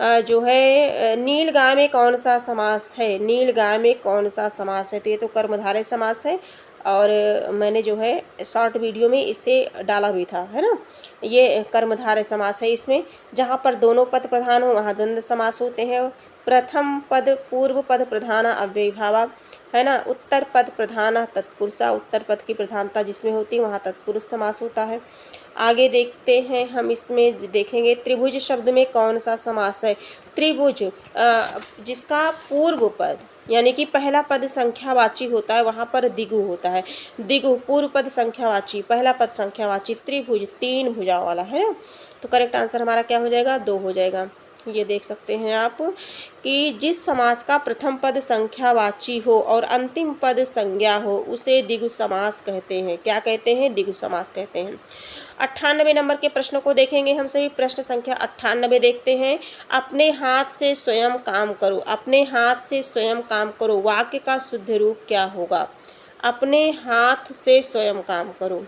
जो है नीलगाय में कौन सा समास है, नीलगाय में कौन सा समास है, तो ये तो कर्मधारय समास है। और मैंने जो है शॉर्ट वीडियो में इसे डाला भी था, है ना। ये कर्मधारय समास है। इसमें जहाँ पर दोनों पद प्रधान हो वहाँ द्वंद्व समास होते हैं। प्रथम पद पूर्व पद प्रधान अव्ययीभावा, है ना। उत्तर पद प्रधान तत्पुरुषा, उत्तर पद की प्रधानता जिसमें होती है वहाँ तत्पुरुष समास होता है। आगे देखते हैं हम, इसमें देखेंगे त्रिभुज शब्द में कौन सा समास है। त्रिभुज जिसका पूर्व पद यानी कि पहला पद संख्यावाची होता है वहाँ पर दिगु होता है। दिगु पूर्व पद संख्यावाची, पहला पद संख्यावाची, त्रिभुज 3 भुजा वाला, है ना। तो करेक्ट आंसर हमारा क्या हो जाएगा, 2 हो जाएगा। ये देख सकते हैं आप कि जिस समास का प्रथम पद संख्यावाची हो और अंतिम पद संज्ञा हो उसे द्विगु समास कहते हैं। क्या कहते हैं? द्विगु समास कहते हैं। 98 नंबर के प्रश्न को देखेंगे हम सभी। प्रश्न संख्या 98 देखते हैं। अपने हाथ से स्वयं काम करो। अपने हाथ से स्वयं काम करो वाक्य का शुद्ध रूप क्या होगा? अपने हाथ से स्वयं काम करो,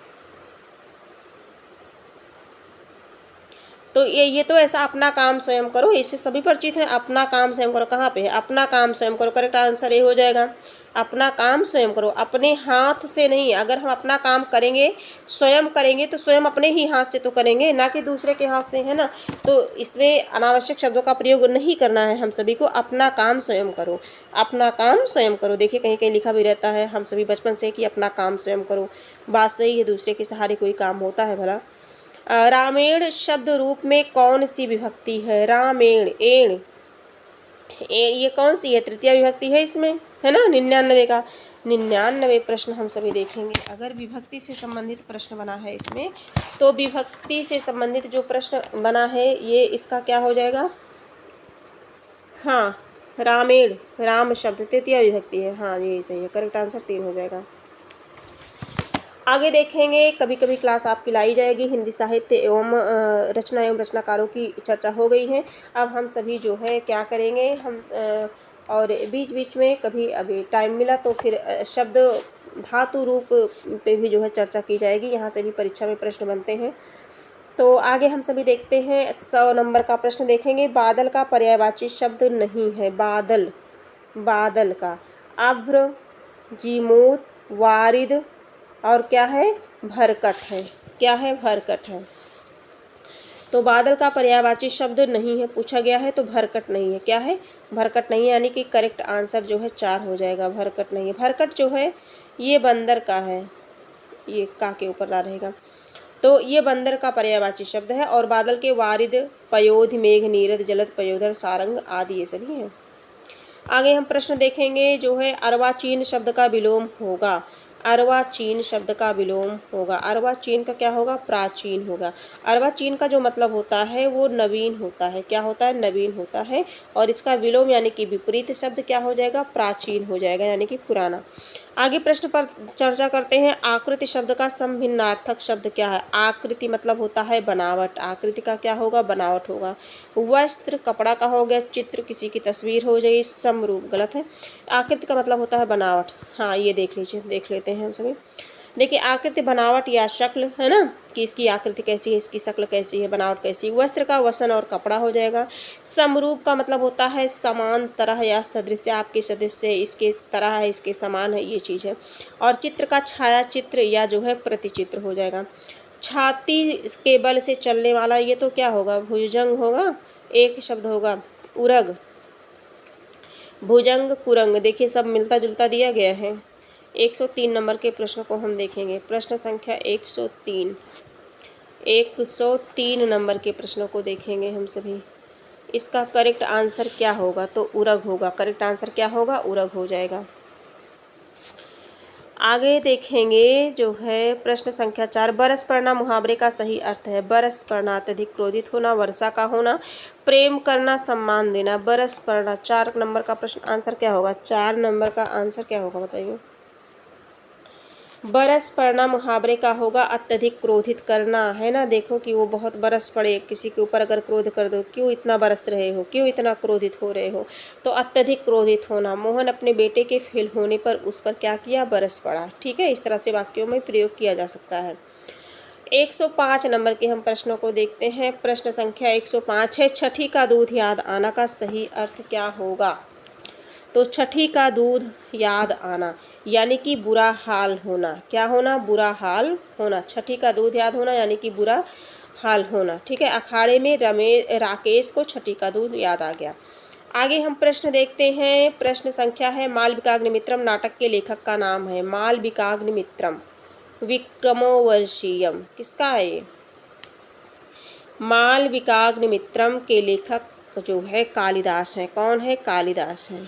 तो ये तो ऐसा अपना काम स्वयं करो, इससे सभी परिचित हैं। अपना काम स्वयं करो कहाँ पे है? अपना काम स्वयं करो, करेक्ट आंसर ये हो जाएगा। अपना काम स्वयं करो, अपने हाथ से नहीं। अगर हम अपना काम करेंगे, स्वयं करेंगे, तो स्वयं अपने ही हाथ से तो करेंगे, ना कि दूसरे के हाथ से, है ना। तो इसमें अनावश्यक शब्दों का प्रयोग नहीं करना है हम सभी को। अपना काम स्वयं करो, अपना काम स्वयं करो। देखिए कहीं कहीं लिखा भी रहता है हम सभी बचपन से कि अपना काम स्वयं करो। बात सही है, दूसरे के सहारे कोई काम होता है भला? रामेण शब्द रूप में कौन सी विभक्ति है? रामेण, एण, ये कौन सी है? तृतीय विभक्ति है इसमें, है ना। 99 का 99 प्रश्न हम सभी देखेंगे। अगर विभक्ति से संबंधित प्रश्न बना है इसमें, तो विभक्ति से संबंधित जो प्रश्न बना है ये इसका क्या हो जाएगा? हाँ, रामेण, राम शब्द तृतीय विभक्ति है। हाँ, ये सही है, करेक्ट आंसर 3 हो जाएगा। आगे देखेंगे, कभी कभी क्लास आपकी लाई जाएगी। हिंदी साहित्य एवं रचना एवं रचनाकारों की चर्चा हो गई है। अब हम सभी जो है क्या करेंगे, हम और बीच बीच में कभी अभी टाइम मिला तो फिर शब्द धातु रूप पे भी जो है चर्चा की जाएगी। यहाँ से भी परीक्षा में प्रश्न बनते हैं। तो आगे हम सभी देखते हैं 100 नंबर का प्रश्न देखेंगे। बादल का पर्यायवाची शब्द नहीं है। बादल, बादल का अभ्र, जीमूत, वारिद और क्या है? भरकट है। क्या है? भरकट है। तो बादल का पर्यायवाची शब्द नहीं है पूछा गया है, तो भरकट नहीं है। क्या है? भरकट नहीं है, यानी कि करेक्ट आंसर जो है 4 हो जाएगा। भरकट नहीं है। भरकट जो है ये बंदर का है, ये का के ऊपर ला रहेगा। तो ये बंदर का पर्यायवाची शब्द है। और बादल के वारिद, पयोध, मेघ, नीरद, जलद, पयोधर, सारंग आदि ये सभी हैं। आगे हम प्रश्न देखेंगे जो है अर्वाचीन शब्द का विलोम होगा। अर्वाचीन शब्द का विलोम होगा। अर्वाचीन का क्या होगा? प्राचीन होगा। अर्वाचीन का जो मतलब होता है वो नवीन होता है। क्या होता है? नवीन होता है। और इसका विलोम यानी कि विपरीत शब्द क्या हो जाएगा? प्राचीन हो जाएगा, यानी कि पुराना। आगे प्रश्न पर चर्चा करते हैं। आकृति शब्द का समभिन्नार्थक शब्द क्या है? आकृति मतलब होता है बनावट। आकृति का क्या होगा? बनावट होगा। वस्त्र कपड़ा का हो गया। चित्र किसी की तस्वीर हो जाएगी। समरूप गलत है। आकृति का मतलब होता है बनावट। हाँ, ये देख लीजिए, देख लेते हैं हम सभी। देखिए आकृति बनावट या शक्ल, है ना, कि इसकी आकृति कैसी है, इसकी शक्ल कैसी है, बनावट कैसी है। वस्त्र का वसन और कपड़ा हो जाएगा। समरूप का मतलब होता है समान, तरह या सदृश, आपके सदृश है, इसके तरह है, इसके समान है, ये चीज़ है। और चित्र का छाया चित्र या जो है प्रतिचित्र हो जाएगा। छाती के बल से चलने वाला, ये तो क्या होगा? भुजंग होगा। एक शब्द होगा उरग, भुजंग, कुरंग। देखिए सब मिलता जुलता दिया गया है। 103 नंबर के प्रश्न को हम देखेंगे। प्रश्न संख्या 103, 103 नंबर के प्रश्नों को देखेंगे हम सभी। इसका करेक्ट आंसर क्या होगा? तो उरग होगा। करेक्ट आंसर क्या होगा? उरग हो जाएगा। आगे देखेंगे जो है प्रश्न संख्या 4। बरस पड़ना मुहावरे का सही अर्थ है। बरस पड़ना अत्यधिक क्रोधित होना, वर्षा का होना, प्रेम करना, सम्मान देना। बरस पड़ना 4 नंबर का प्रश्न आंसर क्या होगा? 4 नंबर का आंसर क्या होगा बताइए? बरस पड़ना मुहावरे का होगा अत्यधिक क्रोधित करना, है ना। देखो कि वो बहुत बरस पड़े, किसी के ऊपर अगर क्रोध कर दो, क्यों इतना बरस रहे हो, क्यों इतना क्रोधित हो रहे हो, तो अत्यधिक क्रोधित होना। मोहन अपने बेटे के फेल होने पर उस पर क्या किया? बरस पड़ा। ठीक है, इस तरह से वाक्यों में प्रयोग किया जा सकता है। 105 नंबर के हम प्रश्नों को देखते हैं। प्रश्न संख्या 105 है। छठी का दूध याद आना का सही अर्थ क्या होगा? तो छठी का दूध याद आना यानी कि बुरा हाल होना। क्या होना? बुरा हाल होना। छठी का दूध याद होना यानी कि बुरा हाल होना। ठीक है। अखाड़े में राकेश को छठी का दूध याद आ गया। आगे हम प्रश्न देखते हैं। प्रश्न संख्या है मालविकाग्निमित्रम नाटक के लेखक का नाम है। मालविकाग्निमित्रम विक्रमोर्वशीयम किसका है ये? मालविकाग्निमित्रम के लेखक जो है कालिदास है। कौन है? कालिदास है।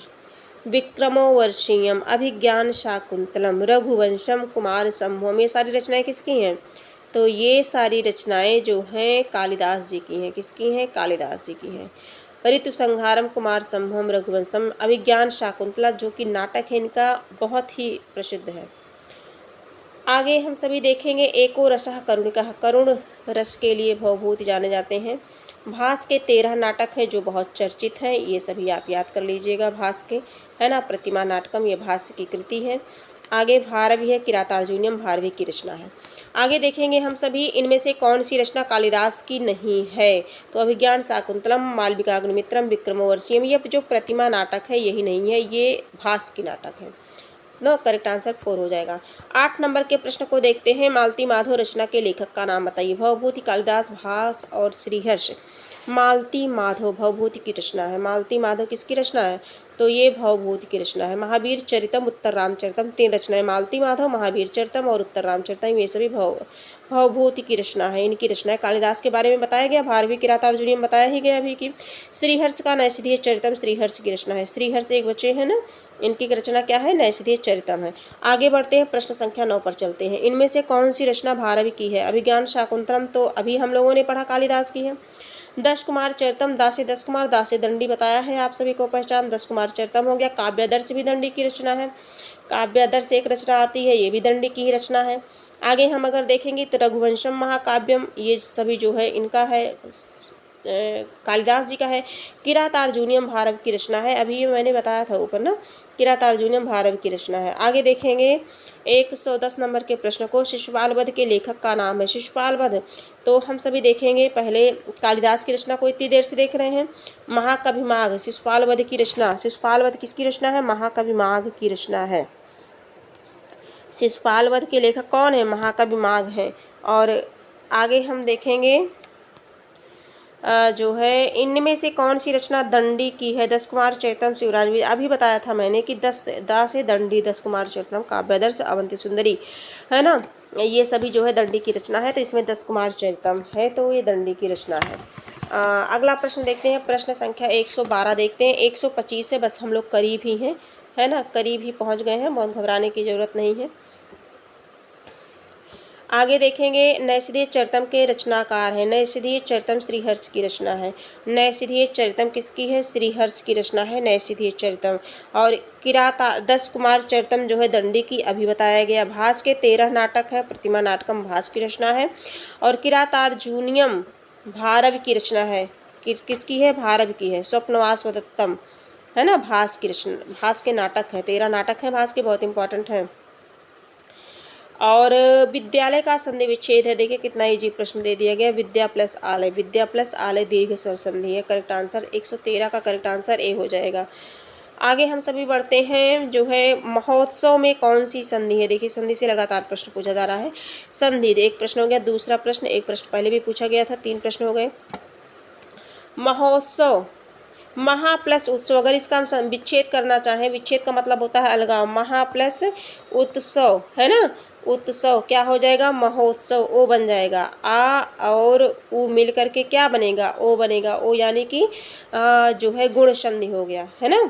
विक्रमोर्वशीयम, अभिज्ञान शाकुंतलम, रघुवंशम, कुमार संभवम, ये सारी रचनाएं किसकी हैं? तो ये सारी रचनाएं जो हैं कालिदास जी की हैं। किसकी हैं? कालिदास जी की हैं। ऋतु संहारम, कुमार संभवम, रघुवंशम, अभिज्ञान शाकुंतला जो कि नाटक है इनका बहुत ही प्रसिद्ध है। आगे हम सभी देखेंगे एको रसः करुणिकः, करुण रस के लिए भवभूति जाने जाते हैं। भास के 13 नाटक हैं जो बहुत चर्चित हैं, ये सभी आप याद कर लीजिएगा भास के, है ना। प्रतिमा नाटकम ये भास की कृति है। आगे भारवी है, किरातार्जुनीयम भारवी की रचना है। आगे देखेंगे हम सभी इनमें से कौन सी रचना कालिदास की नहीं है, तो अभिज्ञान शाकुंतलम, मालविकाग्निमित्रम, विक्रमोर्वशीयम, ये जो प्रतिमा नाटक है यही नहीं है, ये भास की नाटक है। नो, करेक्ट आंसर 4 हो जाएगा। 8 नंबर के प्रश्न को देखते हैं। मालती माधव रचना के लेखक का नाम बताइए। भवभूति, कालिदास, भास और श्रीहर्ष। मालती माधव भवभूति की रचना है। मालती माधव किसकी रचना है, तो ये भवभूति की रचना है। महावीर चरितम, उत्तर रामचरितम, 3 रचनाएं मालती माधव, महावीर चरितम और उत्तर रामचरितम, ये सभी भवभूति की रचना है। इनकी रचना कालिदास के बारे में बताया गया, भारवी किरातार्जुनीयम बताया ही गया अभी की। श्रीहर्ष का नैषधीय चरितम श्रीहर्ष की रचना है। श्रीहर्ष एक बच्चे हैं ना, इनकी रचना क्या है, नैषधीय चरितम है। आगे बढ़ते हैं, प्रश्न संख्या 9 पर चलते हैं। इनमें से कौन सी रचना भारवी की है। अभिज्ञान शाकुंतलम तो अभी हम लोगों ने पढ़ा कालिदास की है। दश कुमार चरितम, दासे दस कुमार, दासे दंडी बताया है आप सभी को पहचान, दश कुमार चरितम हो गया। काव्यादर्श भी दंडी की रचना है। काव्यादर्श एक रचना आती है, ये भी दंडी की ही रचना है। आगे हम अगर देखेंगे तो रघुवंशम महाकाव्यम, ये सभी जो है इनका है, कालिदास जी का है। किरातार्जुनीयम भारव की रचना है, अभी ये मैंने बताया था ऊपर ना, किरातार्जुनीयम भारव की रचना है। आगे देखेंगे 110 नंबर के प्रश्न को, शिशुपाल वध के लेखक का नाम है। शिशुपाल वध तो हम सभी देखेंगे, पहले कालिदास की रचना को इतनी देर से देख रहे हैं। महाकवि माघ, शिशुपाल वध की रचना, शिशुपाल वध किसकी रचना है, महाकवि माघ की रचना है। शिशुपाल वध के लेखक कौन है, महाकवि माघ है। और आगे हम देखेंगे जो है इनमें से कौन सी रचना दंडी की है। दस कुमार चरितम शिवराज, अभी बताया था मैंने कि दास है दंडी, दस कुमार चरितम, काव्यादर्श, अवंती सुंदरी, है ना, ये सभी जो है दंडी की रचना है। तो इसमें दस कुमार चरितम है, तो ये दंडी की रचना है। अगला प्रश्न देखते हैं, प्रश्न संख्या 112 देखते हैं। 125 से बस हम लोग करीब ही हैं, है ना, करीब ही पहुंच गए हैं, बहुत घबराने की ज़रूरत नहीं है। आगे देखेंगे नैषधीय चरितम के रचनाकार हैं। नैषधीय चरितम श्रीहर्ष की रचना है। नैषधीय चरितम किसकी है, श्रीहर्ष की रचना है नैषधीय चरितम। और दस कुमार चरितम जो है दंडी की, अभी बताया गया। भास के 13 नाटक है, प्रतिमा नाटकम भास की रचना है। और किरातार्जुनीयम भारव की रचना है, किसकी है, भारव की है। स्वप्नवास वदत्तम, है ना, भास की रचना, भास के नाटक है, 13 नाटक हैं भास के, बहुत इंपॉर्टेंट है। और विद्यालय का संधि विच्छेद है, देखिए कितना इजी प्रश्न दे दिया गया। विद्या प्लस आलय, विद्या प्लस आलय दीर्घ स्वर संधि है। करेक्ट आंसर 113 का करेक्ट आंसर ए हो जाएगा। आगे हम सभी बढ़ते हैं, जो है महोत्सव में कौन सी संधि है। देखिए संधि से लगातार प्रश्न पूछा जा रहा है। संधि, एक प्रश्न हो गया, दूसरा प्रश्न, एक प्रश्न पहले भी पूछा गया था, 3 प्रश्न हो गए। महोत्सव, महा प्लस उत्सव, अगर इसका हम विच्छेद करना चाहें, विच्छेद का मतलब होता है अलगाव, महा प्लस उत्सव, है ना, उत्सव क्या हो जाएगा, महोत्सव, ओ बन जाएगा। आ और उ मिल करके क्या बनेगा, ओ बनेगा। ओ यानी कि जो है गुण संधि हो गया, है ना,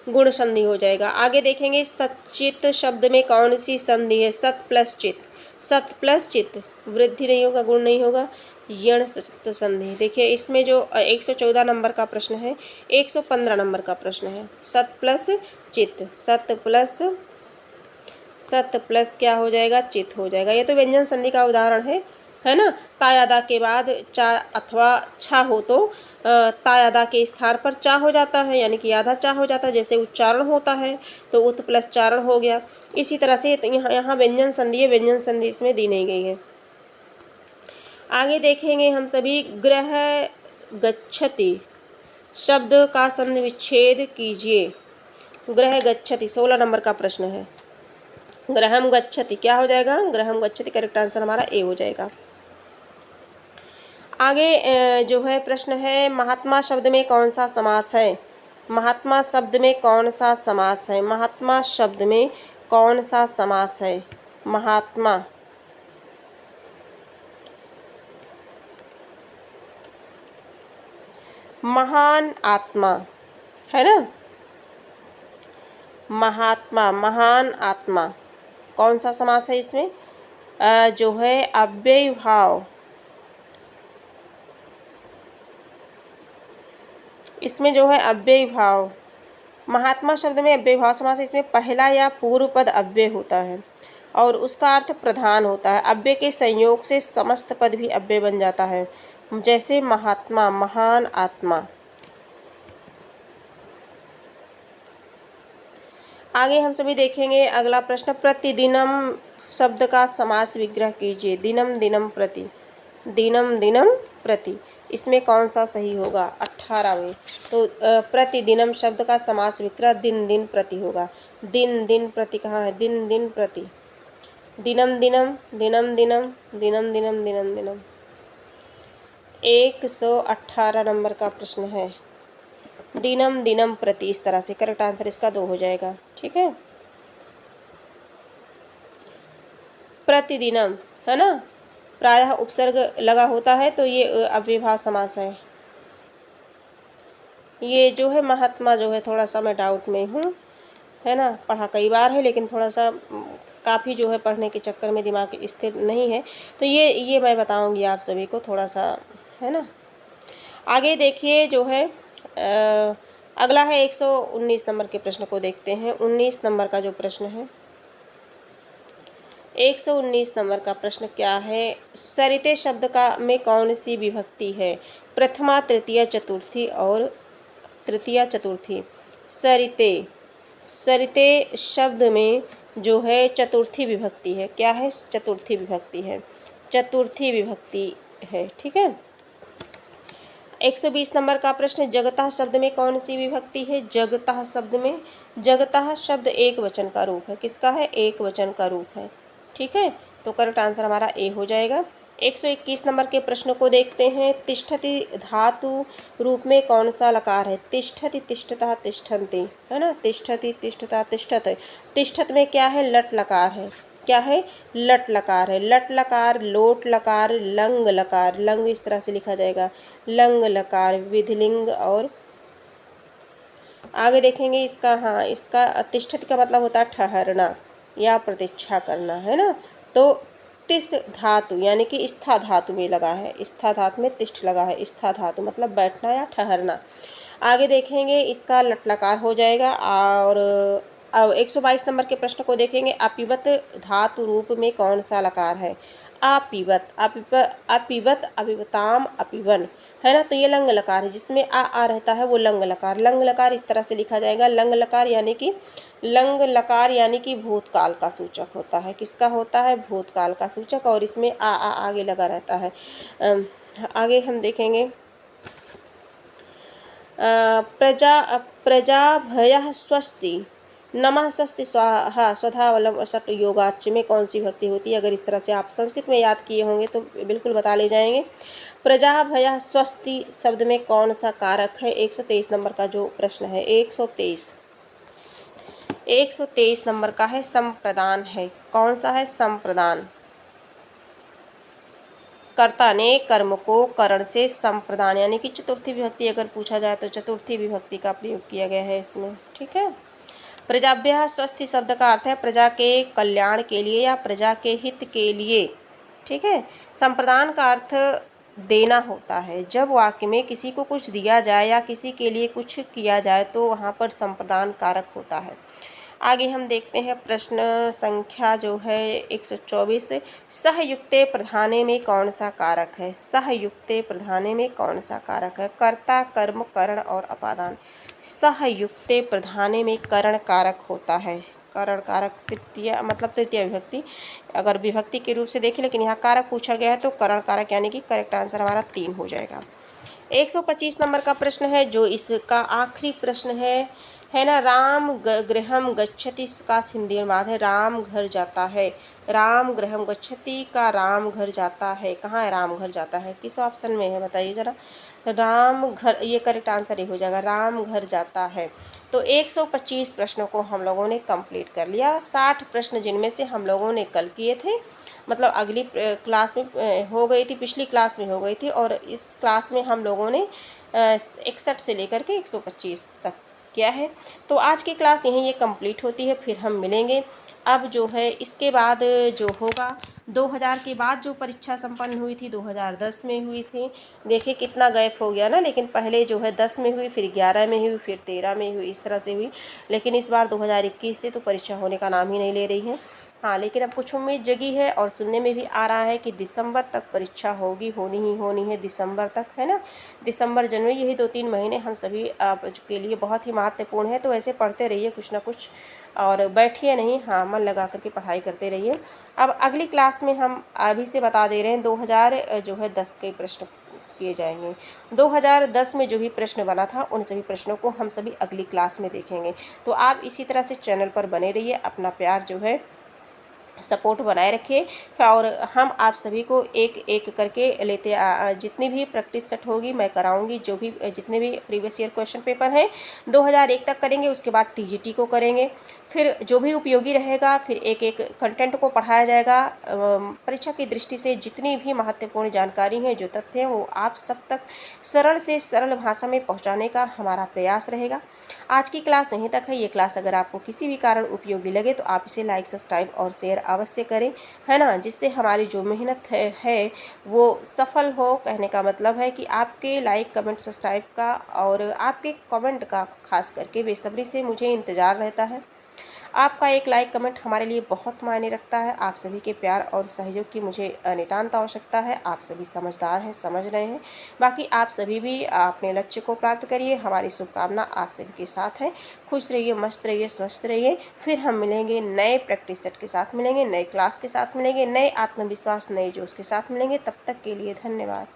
गुण संधि हो जाएगा। आगे देखेंगे सचित शब्द में कौन सी संधि है। सत प्लस चित, सत प्लस चित, वृद्धि नहीं होगा, गुण नहीं होगा, यण सचित संधि। देखिए इसमें जो 114 नंबर का प्रश्न है, 115 नंबर का प्रश्न है। सत प्लस चित, सत प्लस क्या हो जाएगा, चित हो जाएगा। ये तो व्यंजन संधि का उदाहरण है ना। तायादा के बाद चा अथवा छा हो तो तायादा के स्थान पर चा हो जाता है, यानी कि आधा चा हो जाता है, जैसे उच्चारण होता है तो उत प्लस चारण हो गया। इसी तरह से यहाँ व्यंजन संधि है, व्यंजन संधि इसमें दी नहीं गई है। आगे देखेंगे हम सभी, ग्रह गच्छति शब्द का संधि विच्छेद कीजिए। ग्रह गच्छति 16 नंबर का प्रश्न है। ग्रहम गच्छति क्या हो जाएगा, ग्रहम गच्छति, करेक्ट आंसर हमारा ए हो जाएगा। आगे जो है प्रश्न है, महात्मा शब्द में कौन सा समास है। महात्मा शब्द में कौन सा समास है, महात्मा शब्द में कौन सा समास है। महात्मा, महान आत्मा, है ना, महात्मा, महान आत्मा, कौन सा समास है इसमें, जो है अव्ययभाव, इसमें जो है अव्ययी भाव, महात्मा शब्द में अव्ययी भाव समास है। इसमें पहला या पूर्व पद अव्यय होता है और उसका अर्थ प्रधान होता है। अव्यय के संयोग से समस्त पद भी अव्यय बन जाता है, जैसे महात्मा, महान, आत्मा। आगे हम सभी देखेंगे अगला प्रश्न, प्रतिदिनम शब्द का समास विग्रह कीजिए। दिनम दिनम प्रति, दिनम दिनम प्रति, इसमें कौन सा सही होगा? 18वें। तो प्रतिदिनम शब्द का समास विग्रह दिन दिन प्रति होगा। दिन दिन प्रति कहाँ है? दिन दिन प्रति, दिनम दिनम, दिनम दिनम, दिनम दिनम, दिनम दिनम। 118 नंबर का प्रश्न है, दिनम दिनम प्रति। इस तरह से करेक्ट आंसर इसका 2 हो जाएगा। ठीक है, प्रतिदिनम है ना, प्रायः उपसर्ग लगा होता है तो ये अव्ययभाव समास है। ये जो है महात्मा जो है थोड़ा सा मैं डाउट में हूँ, है ना, पढ़ा कई बार है लेकिन थोड़ा सा काफ़ी जो है पढ़ने के चक्कर में दिमाग स्थिर नहीं है, तो ये मैं बताऊंगी आप सभी को थोड़ा सा, है ना। आगे देखिए जो है अगला है 119 नंबर के प्रश्न को देखते हैं। 19 नंबर का जो प्रश्न है, 119 नंबर का प्रश्न क्या है? सरिते शब्द का में कौन सी विभक्ति है? प्रथमा, तृतीया, चतुर्थी और तृतीया, चतुर्थी। सरिते, सरिते शब्द में जो है चतुर्थी विभक्ति है। क्या है? चतुर्थी विभक्ति है, चतुर्थी विभक्ति है। ठीक है, 120 नंबर का प्रश्न, जगतः शब्द में कौन सी विभक्ति है? जगतः शब्द में, जगतः शब्द एक वचन का रूप है। किसका है? एक वचन का रूप है। ठीक है, तो करेक्ट आंसर हमारा ए हो जाएगा। 121 नंबर के प्रश्न को देखते हैं। तिष्ठति धातु रूप में कौन सा लकार है? तिष्ठति, तिष्ठता, तिष्ठन्ति, है ना, तिष्ठति, तिष्ठता, तिष्ठत। तिष्ठत में क्या है? लट लकार है। क्या है? लट लकार है। लट लकार, लोट लकार, लंग लकार, लंग इस तरह से लिखा जाएगा, लंग लकार, विधिलिंग। और आगे देखेंगे इसका, हाँ, इसका तिष्ठति का मतलब होता है ठहरना या प्रतीक्षा करना, है ना। तो तिस धातु यानी कि स्था धातु में लगा है, स्था धातु में तिष्ठ लगा है। स्था धातु मतलब बैठना या ठहरना। आगे देखेंगे इसका लट लकार हो जाएगा। और अब 122 नंबर के प्रश्न को देखेंगे। अपिवत धातु रूप में कौन सा लकार है? अपिवत, अपिवत, अपिवताम, अपिवन, है ना, तो ये लंग लकार है। जिसमें आ रहता है वो लंग लकार। लंग लकार इस तरह से लिखा जाएगा, लंग लकार यानी कि, लंग लकार यानी कि भूतकाल का सूचक होता है। किसका होता है? भूतकाल का सूचक, और इसमें आ आगे लगा रहता है। आगे हम देखेंगे प्रजा भयः स्वस्ति, नमः स्वस्ति स्वाहा स्वधा वलम असट योगाच में कौन सी विभक्ति होती है? अगर इस तरह से आप संस्कृत में याद किए होंगे तो बिल्कुल बता ले जाएंगे। प्रजा भयः स्वस्ति शब्द में कौन सा कारक है? 123 नंबर का जो प्रश्न है, 123 नंबर का है, संप्रदान है। कौन सा है? संप्रदान। कर्ता ने कर्म को करण से संप्रदान यानी कि चतुर्थी विभक्ति अगर पूछा जाए तो चतुर्थी विभक्ति का प्रयोग किया गया है इसमें। ठीक है, प्रजाभ्यः स्वस्ति शब्द का अर्थ है प्रजा के कल्याण के लिए या प्रजा के हित के लिए। ठीक है, संप्रदान का अर्थ देना होता है। जब वाक्य में किसी को कुछ दिया जाए या किसी के लिए कुछ किया जाए तो वहाँ पर संप्रदान कारक होता है। आगे हम देखते हैं प्रश्न संख्या जो है 124, सहयुक्ते प्रधाने में कौन सा कारक है? सहयुक्ते प्रधाने में कौन सा कारक है? कर्ता, कर्म, करण और अपादान। सहयुक्ते प्रधाने में करण कारक होता है। करण कारक तृतीय मतलब तृतीय विभक्ति अगर विभक्ति के रूप से देखें, लेकिन यहाँ कारक पूछा गया है तो करण कारक यानी कि करेक्ट आंसर हमारा 3 हो जाएगा। 125 नंबर का प्रश्न है जो इसका आखिरी प्रश्न है ना। राम गृहम गच्छति का हिंदी अनुवाद है राम घर जाता है। राम गृहम गच्छति का राम घर जाता है। कहाँ है राम घर जाता है? किस ऑप्शन में है बताइए ज़रा। राम घर, ये करेक्ट आंसर ही हो जाएगा, राम घर जाता है। तो 125 प्रश्नों को हम लोगों ने कंप्लीट कर लिया। 60 प्रश्न जिनमें से हम लोगों ने कल किए थे, मतलब अगली क्लास में हो गई थी, पिछली क्लास में हो गई थी, और इस क्लास में हम लोगों ने 61 से लेकर के 125 तक किया है। तो आज की क्लास यहीं ये कंप्लीट होती है, फिर हम मिलेंगे। अब जो है इसके बाद जो होगा 2000 के बाद जो परीक्षा संपन्न हुई थी 2010 में हुई थी। देखिए कितना गैप हो गया ना, लेकिन पहले जो है 10 में हुई, फिर 11 में हुई, फिर 13 में हुई, इस तरह से हुई। लेकिन इस बार 2021 से तो परीक्षा होने का नाम ही नहीं ले रही है। हाँ, लेकिन अब कुछ उम्मीद जगी है और सुनने में भी आ रहा है कि दिसंबर तक परीक्षा होगी, होनी ही होनी है दिसंबर तक, है ना। दिसंबर जनवरी यही 2-3 महीने हम सभी के लिए बहुत ही महत्वपूर्ण है। तो ऐसे पढ़ते रहिए कुछ ना कुछ और बैठिए नहीं, हाँ मन लगा करके पढ़ाई करते रहिए। अब अगली क्लास में हम अभी से बता दे रहे हैं 2010 के प्रश्न किए जाएंगे। 2010 में जो भी प्रश्न बना था उन सभी प्रश्नों को हम सभी अगली क्लास में देखेंगे। तो आप इसी तरह से चैनल पर बने रहिए, अपना प्यार जो है सपोर्ट बनाए रखिए। और हम आप सभी को एक एक करके लेते जितनी भी प्रैक्टिस सेट होगी मैं कराऊंगी। जो भी जितने भी प्रीवियस ईयर क्वेश्चन पेपर हैं 2001 तक करेंगे, उसके बाद टीजीटी को करेंगे। फिर जो भी उपयोगी रहेगा फिर एक एक कंटेंट को पढ़ाया जाएगा। परीक्षा की दृष्टि से जितनी भी महत्वपूर्ण जानकारी है, जो तथ्य हैं, वो आप सब तक सरल से सरल भाषा में पहुंचाने का हमारा प्रयास रहेगा। आज की क्लास यहीं तक है। ये क्लास अगर आपको किसी भी कारण उपयोगी लगे तो आप इसे लाइक, सब्सक्राइब और शेयर अवश्य करें, है ना, जिससे हमारी जो मेहनत है वो सफल हो। कहने का मतलब है कि आपके लाइक, कमेंट, सब्सक्राइब का और आपके कमेंट का खास करके बेसब्री से मुझे इंतज़ार रहता है। आपका एक लाइक कमेंट हमारे लिए बहुत मायने रखता है। आप सभी के प्यार और सहयोग की मुझे नितांत आवश्यकता है। आप सभी समझदार हैं, समझ रहे हैं। बाकी आप सभी भी अपने लक्ष्य को प्राप्त करिए। हमारी शुभकामना आप सभी के साथ है। खुश रहिए, मस्त रहिए, स्वस्थ रहिए। फिर हम मिलेंगे नए प्रैक्टिस सेट के साथ, मिलेंगे नए क्लास के साथ, मिलेंगे नए आत्मविश्वास, नए जोश के साथ मिलेंगे। तब तक के लिए धन्यवाद।